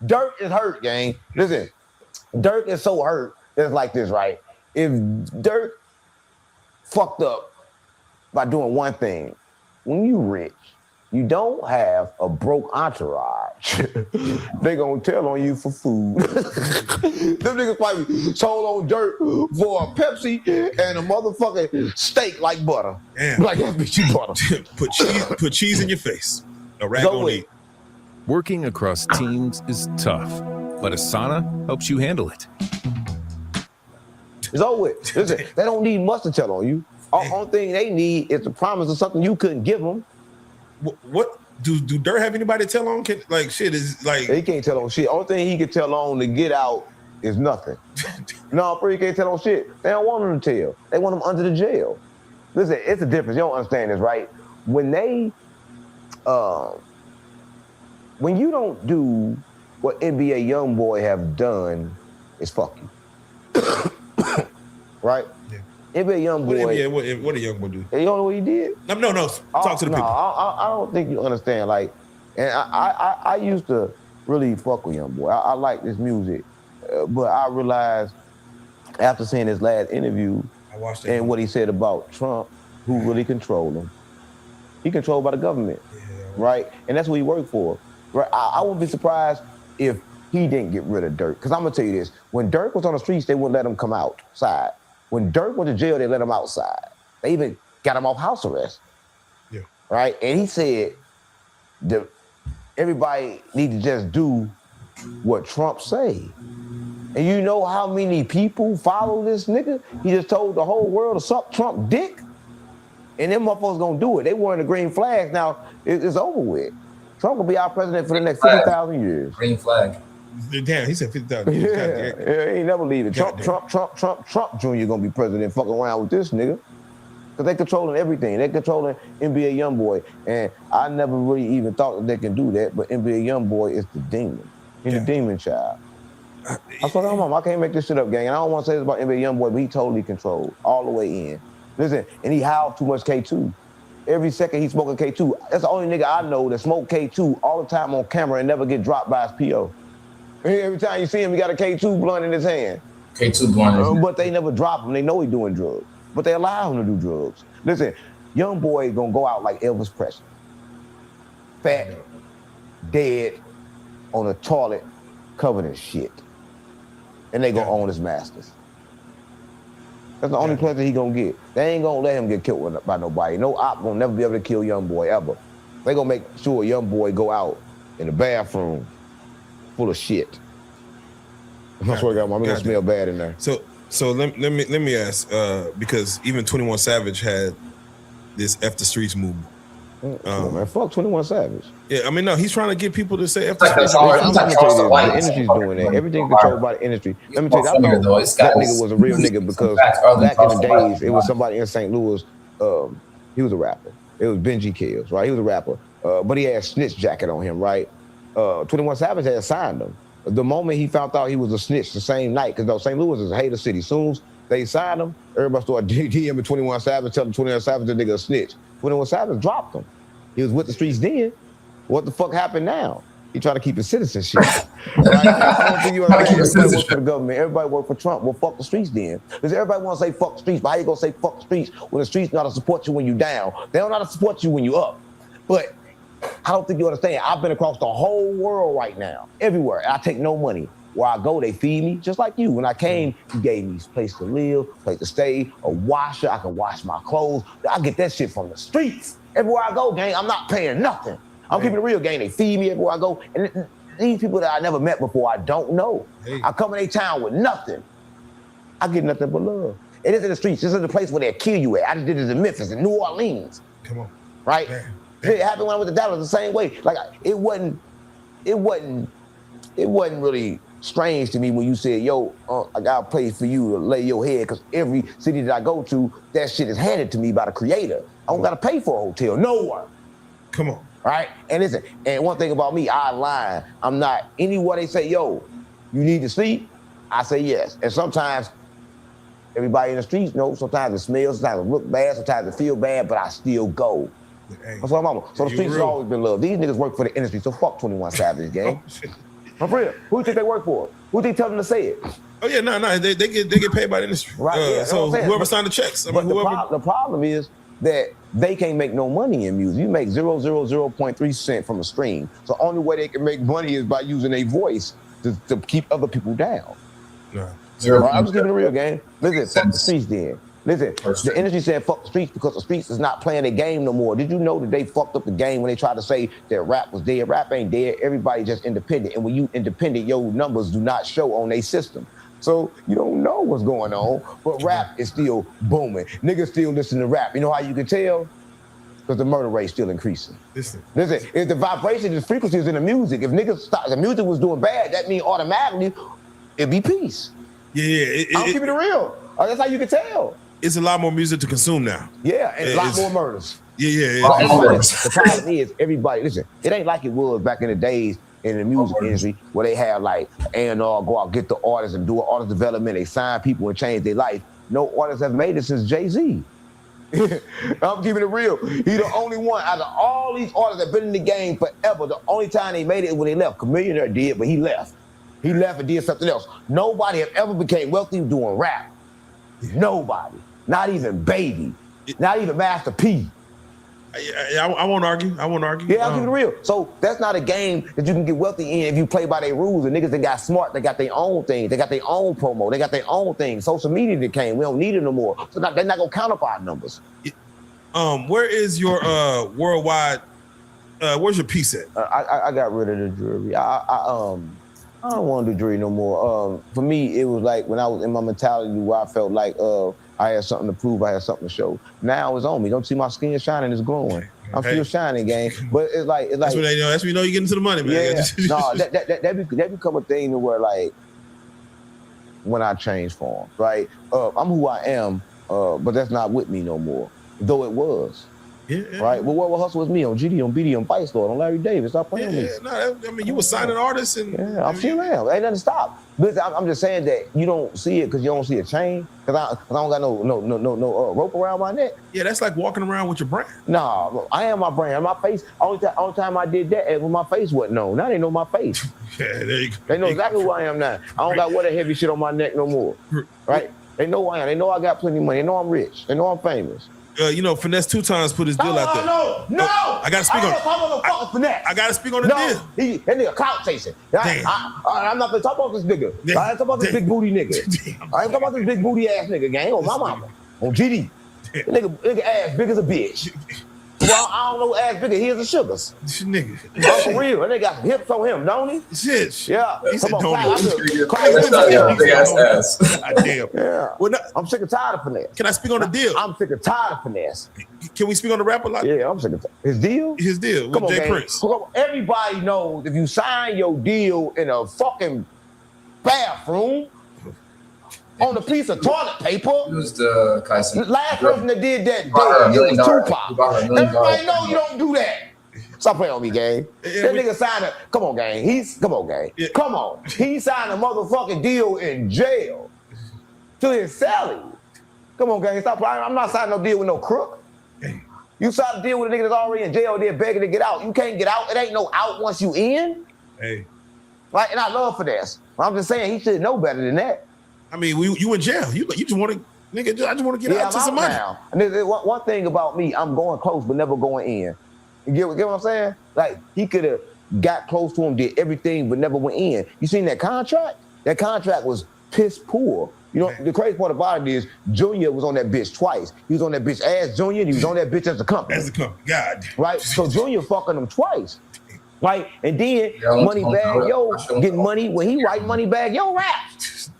Durk is hurt, gang. Listen, Durk is so hurt. It's like this, right? If Durk fucked up by doing one thing, when you rich, you don't have a broke entourage. They gonna tell on you for food. Them niggas probably told on Durk for a Pepsi and a motherfucking steak like butter. Damn. Like that bitch you butter. Put cheese in your face. A rat gonna eat. Working across teams is tough, but Asana helps you handle it. It's over with. Listen, they don't need much to tell on you. Only thing they need is the promise of something you couldn't give them. What do Durk have anybody to tell on? Shit is like he can't tell on shit. Only thing he can tell on to get out is nothing. No, he can't tell on shit. They don't want him to tell. They want him under the jail. Listen, it's a difference. You don't understand this, right? When you don't do what NBA youngboy have done, it's fuck you. Right? Yeah. NBA youngboy. What did youngboy do? You don't know what he did? No. Talk to the people. I don't think you understand. Like, and I used to really fuck with youngboy. I like this music, but I realized after seeing his last interview and what he said about Trump, who really controlled him. He controlled by the government, right? And that's what he worked for. Right? I wouldn't be surprised if he didn't get rid of Durk. Because I'm going to tell you this. When Durk was on the streets, they wouldn't let him come outside. When Durk went to jail, they let him outside. They even got him off house arrest. Yeah. Right? And he said everybody need to just do what Trump say. And you know how many people follow this nigga? He just told the whole world to suck Trump dick. And them motherfuckers going to do it. They wearing the green flags. Now, it's over with. Trump will be our president for the next 50,000 years. Green flag. Damn, he said 50,000 years. Yeah, he ain't never leaving. Trump Jr. gonna be president fucking around with this nigga. Because they controlling everything. They controlling NBA youngboy. And I never really even thought that they can do that, but NBA youngboy is the demon. He's the demon child. I told him, I can't make this shit up, gang. And I don't want to say this about NBA youngboy, but he totally controlled all the way in. Listen, and he howled too much K2. Every second he's smoking K2. That's the only nigga I know that smoke K2 all the time on camera and never get dropped by his PO. Every time you see him, he got a K2 blunt in his hand. K2 blunt. But they never drop him. They know he's doing drugs. But they allow him to do drugs. Listen, young boy gonna go out like Elvis Presley. Fat, dead, on a toilet, covered in shit. And they gonna own his masters. That's the only pleasure he gonna get. They ain't gonna let him get killed by nobody. No op gonna never be able to kill young boy ever. They gonna make sure young boy go out in the bathroom full of shit. I swear to God, I'm gonna smell bad in there. So let me ask, because even 21 Savage had this F the Streets movement. Man, fuck 21 Savage. Yeah, I mean, no, he's trying to get people to say F Like the that's streets. all- I'm he's gonna like tell you Charles this: White. the industry's doing that. Everything's controlled by the industry. Let me tell you, I Funnier, though. thought It's got that this- nigga was a real nigga because facts other than back in the Charles White. days, it was somebody in St. Louis. He was a rapper. It was Benji Kills, right? He was a rapper, but he had a snitch jacket on him, right? 21 Savage had signed him. The moment he found out he was a snitch, the same night, because St. Louis is a hater city. Soon as they signed him, everybody started DMing 21 Savage, telling 21 Savage the nigga a snitch. 21 Savage dropped him. He was with the streets then. What the fuck happened now? He trying to keep his citizenship. Right? I don't think you understand. Everybody work for the government. Everybody work for Trump. Well, fuck the streets then. Because everybody want to say fuck the streets, but how you gonna say fuck the streets when the streets know how to support you when you down? They don't know how to support you when you up. But I don't think you understand. I've been across the whole world right now, everywhere. I take no money. Where I go, they feed me, just like you. When I came, you gave me a place to live, place to stay, a washer. I can wash my clothes. I get that shit from the streets. Everywhere I go, gang, I'm not paying nothing. I'm keeping it real, gang. They feed me everywhere I go. And these people that I never met before, I don't know. I come in a town with nothing. I get nothing but love. It is in the streets. This is the place where they'll kill you at. I just did this in Memphis and New Orleans. Come on. Right? Damn. It happened when I went to Dallas the same way. Like it wasn't really strange to me when you said, yo, I got a place for you to lay your head, because every city that I go to, that shit is handed to me by the creator. I don't gotta pay for a hotel, no one. Come on. Right? And listen, and one thing about me, I lie. I'm not anywhere they say, yo, you need to sleep, I say yes. And sometimes everybody in the streets know, sometimes it smells, sometimes it look bad, sometimes it feel bad, but I still go. Hey, That's what I'm on. So the streets has always been loved. These niggas work for the industry, so fuck 21 Savage, gang. For real. Who do you think they work for? Who do you tell them to say it? Oh yeah, no, they get paid by the industry. Right. Yeah, so whoever signed the checks, I mean, whoever. The problem is that they can't make no money in music. You make 0.003 cent from a stream. So the only way they can make money is by using a voice to keep other people down. No. I'm just keeping it real, gang. Listen, fuck the streets then. Listen, the industry said fuck the streets because the streets is not playing their game no more. Did you know that they fucked up the game when they tried to say that rap was dead? Rap ain't dead. Everybody just independent. And when you independent, your numbers do not show on their system. So you don't know what's going on, but rap is still booming. Niggas still listen to rap. You know how you can tell? Because the murder rate's still increasing. Listen, if the vibration, the frequency is in the music, if niggas stop, the music was doing bad, that means automatically it'd be peace. Yeah. I'm keeping it real. That's how you can tell. It's a lot more music to consume now. Yeah, and a lot more murders. Yeah. The problem is, everybody, listen, it ain't like it was back in the days in the music industry where they had like A&R go out, get the artists and do artist development. They sign people and change their life. No artists have made it since Jay-Z. I'm keeping it real. He the only one out of all these artists that been in the game forever. The only time they made it is when they left. Chamillionaire did, but he left. He left and did something else. Nobody have ever became wealthy doing rap. Nobody. Not even Baby. Not even Master P. I won't argue. Yeah, I'll keep it real. So that's not a game that you can get wealthy in if you play by their rules. And niggas that got smart, they got their own thing. They got their own promo. They got their own thing. Social media that came. We don't need it no more. So they're not gonna count up our numbers. Where is your worldwide? Where's your piece at? I got rid of the jewelry. I don't want to do jewelry no more. For me, it was like when I was in my mentality where I felt like I had something to prove, I had something to show. Now it's on me. Don't see my skin shining, it's glowing. I'm still shining, gang. But it's like that's when they know. That's when you know you're getting to the money, man. Yeah. No, that become a thing to where like when I change forms, right? I'm who I am, but that's not with me no more. Though it was. Yeah. Right? Well, what hustle was me on GD, on BD, on Vice Lord, on Larry Davis? Stop playing with me. No, I mean, you were signing artists and I'm still am. Ain't nothing to stop. Listen, I'm just saying that you don't see it because you don't see a chain. Because I don't got no rope around my neck. Yeah, that's like walking around with your brand. No, I am my brand. My face. Only time I did that when my face wasn't known. Now they know my face. Yeah, there you go. They know exactly who I am now. I don't got wear that heavy shit on my neck no more. Right? They know who I am. They know I got plenty of money. They know I'm rich. They know I'm famous. Finesse 2 times put his deal out there. No! I gotta speak on Finesse. I gotta speak on the deal. That nigga clout chasing. I'm not gonna talk about this nigga. I ain't talking about this big booty nigga. I ain't talking about this big booty ass nigga, gang. On my mama. On GD. Nigga ass big as a bitch. Well, I don't know ass bigger. He is the sugars. Nigga. Oh, for real. And they got some hips on him, don't he? Shit. Yeah. He said, Come on, don't clap. That's not your big ass ass. God damn. Yeah. Well, no, I'm sick and tired of finesse. can I speak on the deal? I'm sick and tired of finesse. Can we speak on the rapper? Like, Yeah, I'm sick of his deal. his deal with Come on, Jay gang. Prince. Come on. Everybody knows if you sign your deal in a fucking bathroom on a piece of toilet paper. Who's the Kyson? The last person that did that bought her deal, it was $1 million. Tupac. You bought her $1 million. Everybody know you don't do that. Stop playing on me, gang. That nigga signed a. Come on, gang. Come on, gang. Yeah. Come on. He signed a motherfucking deal in jail to his salary. Come on, gang. Stop playing. I'm not signing no deal with no crook. You signed a deal with a nigga that's already in jail. They're begging to get out. You can't get out. It ain't no out once you in. Hey. Right? And I love finesse. I'm just saying he should know better than that. I mean, you in jail. You just want to, nigga, I just want to get out to I'm some out money. now. And there's one thing about me, I'm going close but never going in. You get what I'm saying? Like, he could have got close to him, did everything, but never went in. You seen that contract? That contract was piss poor. You know, the crazy part about it is Junior was on that bitch twice. He was on that bitch as Junior, and he was on that bitch as a company. As a company. God. Right? So Junior fucking him twice. Right? And then Yeah, Moneybag Yo getting money when he write Moneybag Yo raps.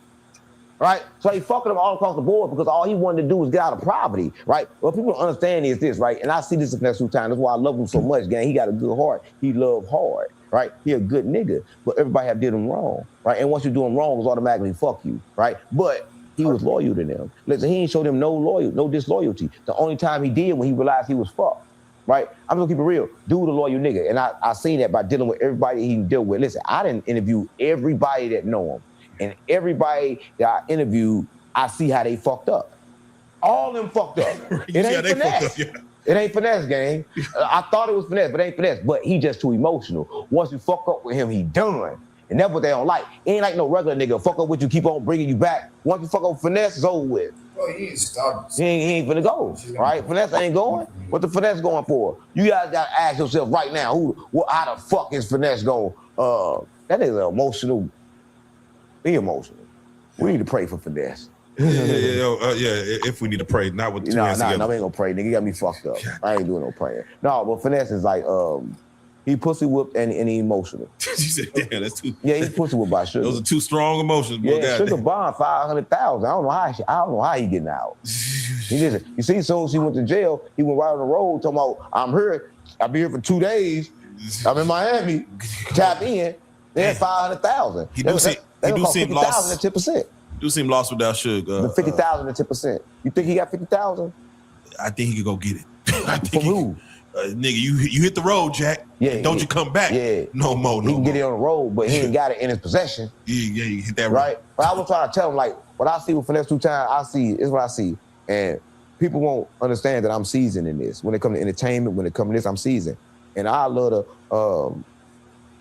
Right? So he fucking him all across the board because all he wanted to do was get out of poverty. Right? What people don't understand is this, right? And I see this the next few times. That's why I love him so much, gang. He got a good heart. He love hard. Right? He a good nigga. But everybody have did him wrong. Right? And once you do him wrong, it's automatically fuck you. Right? But he was loyal to them. Listen, he ain't showed them no disloyalty. The only time he did when he realized he was fucked. Right? I'm gonna keep it real. Dude, a loyal nigga. And I seen that by dealing with everybody he dealt with. Listen, I didn't interview everybody that know him. And everybody that I interviewed, I see how they fucked up. All them fucked up. It ain't finesse. Yeah. It ain't finesse, gang. I thought it was finesse, but it ain't finesse. But he just too emotional. Once you fuck up with him, he done. And that's what they don't like. It ain't like no regular nigga. Fuck up with you, keep on bringing you back. Once you fuck up with finesse, it's over with. Well, he ain't stopped. He ain't finna go, right? Finesse ain't going. What the finesse going for? You guys gotta ask yourself right now, how the fuck is finesse going? That is emotional. Be emotional. We need to pray for finesse. Yeah, if we need to pray, not with two hands together. No, we ain't gonna pray. Nigga got me fucked up. I ain't doing no praying. No, but finesse is like, he pussy whipped and he emotional. You said, damn, that's too. Yeah, he pussy whipped by Sugar. Those are two strong emotions. Bro. Yeah, Sugar bond 500,000. I don't know how he getting out. He just, you see, as soon as he went to jail, he went right on the road talking about, I'm here. I'll be here for 2 days. I'm in Miami. Tap in. Then 500,000. He do seem lost. 10%. Do seem lost without Sugar. The 50,000 and 10%. You think he got 50,000? I think he could go get it. I For think who? Nigga, you hit the road, Jack. Yeah, Don't yeah. you come back? Yeah. No more. He can get it on the road, but he ain't got it in his possession. Yeah, you hit that Right? But I was trying to tell him, like, what I see with finesse 2 times, is what I see. And people won't understand that I'm seasoned in this. When it comes to entertainment, when it comes to this, I'm seasoned. And I love to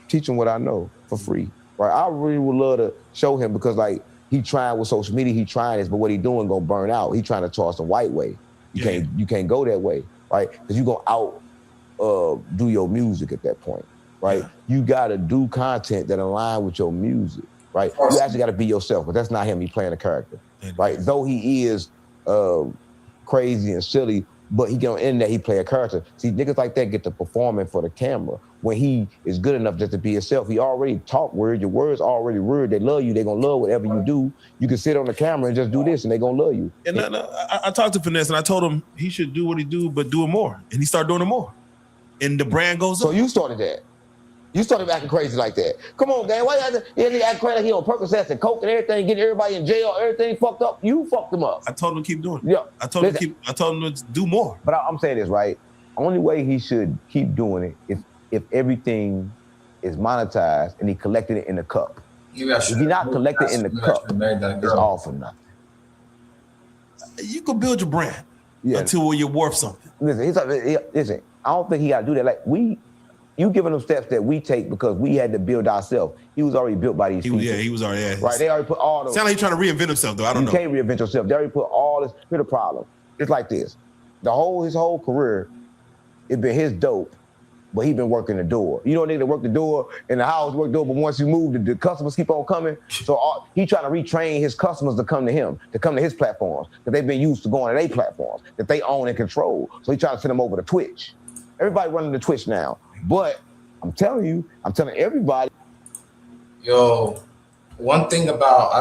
teach him what I know for free. Right? I really would love to show him because, like, he trying with social media, he trying this, but what he doing gonna burn out. He trying to toss the white way. You can't go that way, right? Because you gonna do your music at that point, right? Yeah. You gotta do content that align with your music, right? You actually gotta be yourself, but that's not him. He playing a character, right? Though he is crazy and silly, but he gonna end that he play a character. See, niggas like that get to performing for the camera. When he is good enough just to be himself, he already talk word. Your words already word. They love you. They gonna love whatever you do. You can sit on the camera and just do this, and they gonna love you. And I talked to Finesse, and I told him he should do what he do, but do it more. And he started doing it more. And the brand goes up. So you started that. You started acting crazy like that. Come on, gang. Why you nigga acting crazy like he on Percocets and coke and everything, getting everybody in jail, everything fucked up? You fucked him up. I told him to keep doing it. Yeah. I told him to do more. But I'm saying this, right? Only way he should keep doing it is if everything is monetized and he collected it in the cup. If he not collected in the cup, it's all for nothing. You can build your brand until you're worth something. Listen, I don't think he got to do that. Like you giving them steps that we take because we had to build ourselves. He was already built by these people. Yeah, he was already. Yeah. Right, they already put all the. Sound like he's trying to reinvent himself, though. I don't know. You can't reinvent yourself. They already put all this. Here's the problem. It's like this. His whole career, it been his dope, but he been working the door. You know, nigga work the door and the house work the door, but once you move, the customers keep on coming. So he trying to retrain his customers to come to him, to come to his platforms, that they've been used to going to their platforms, that they own and control. So he trying to send them over to Twitch. Everybody running the Twitch now. But I'm telling everybody. Yo, one thing about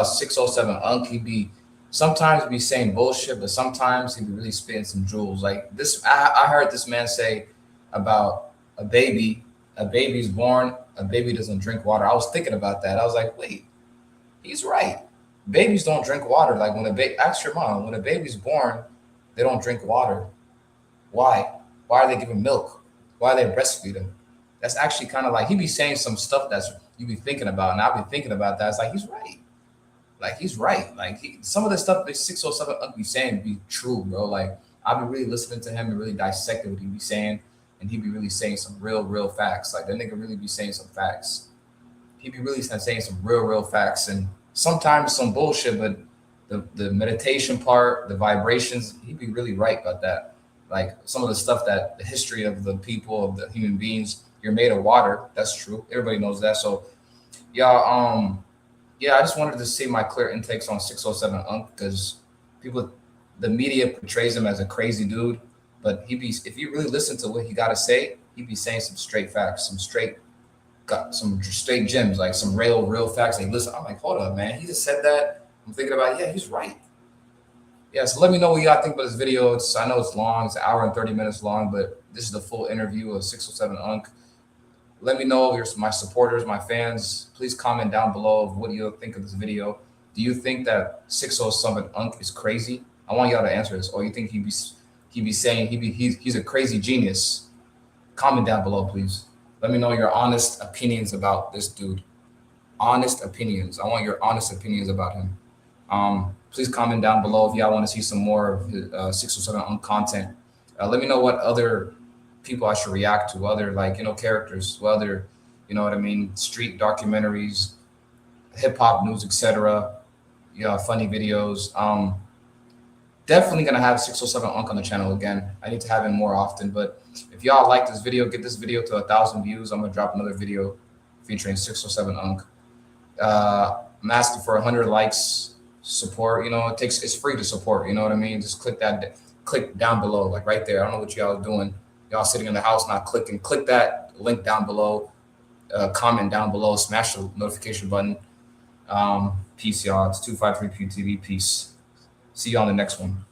607 Unk, sometimes be saying bullshit, but sometimes he be really spitting some jewels. Like this, I heard this man say about a baby's born, a baby doesn't drink water. I was thinking about that. I was like, wait, he's right. Babies don't drink water. Like ask your mom, when a baby's born, they don't drink water. Why? Why are they giving milk? Why are they breastfeeding? That's actually kind of like, he be saying some stuff that's you be thinking about, and I've been thinking about that. It's like he's right. Like he's right. Like some of the stuff that 607 Unk be saying be true, bro. Like I've been really listening to him and really dissecting what he be saying, and he be really saying some real facts. Like that nigga really be saying some facts. He be really saying some real facts, and sometimes some bullshit, but the meditation part, the vibrations, he be really right about that. Like some of the stuff that the history of the people, of the human beings, you're made of water. That's true. Everybody knows that. So y'all, yeah, I just wanted to see my clear intakes on 607 Unk, because the media portrays him as a crazy dude, but if you really listen to what he got to say, he be saying some straight facts, some straight gems, like some real facts. Like, listen, I'm like, hold up, man. He just said that. I'm thinking about, yeah, he's right. Yeah, so let me know what y'all think about this video. I know it's long. It's an hour and 30 minutes long, but this is the full interview of 607 Unk. Let me know if you're my supporters, my fans. Please comment down below of what you think of this video. Do you think that 607 Unk is crazy? I want y'all to answer this. Or you think he be saying he's a crazy genius? Comment down below, please. Let me know your honest opinions about this dude. Honest opinions. I want your honest opinions about him. Please comment down below if y'all want to see some more of his 607 Unk content. Let me know what other people I should react to, other characters, other, street documentaries, hip hop news, etc. Funny videos. Definitely gonna have 607 Unk on the channel again. I need to have him more often, but if y'all like this video, get this video to 1,000 views. I'm gonna drop another video featuring 607 Unk. I'm asking for 100 likes, support. It's free to support. You know what I mean? Just click down below, like right there. I don't know what y'all are doing. Y'all sitting in the house not clicking. Click that link down below. Comment down below. Smash the notification button. Peace, y'all. It's 253 PTV. Peace. See you on the next one.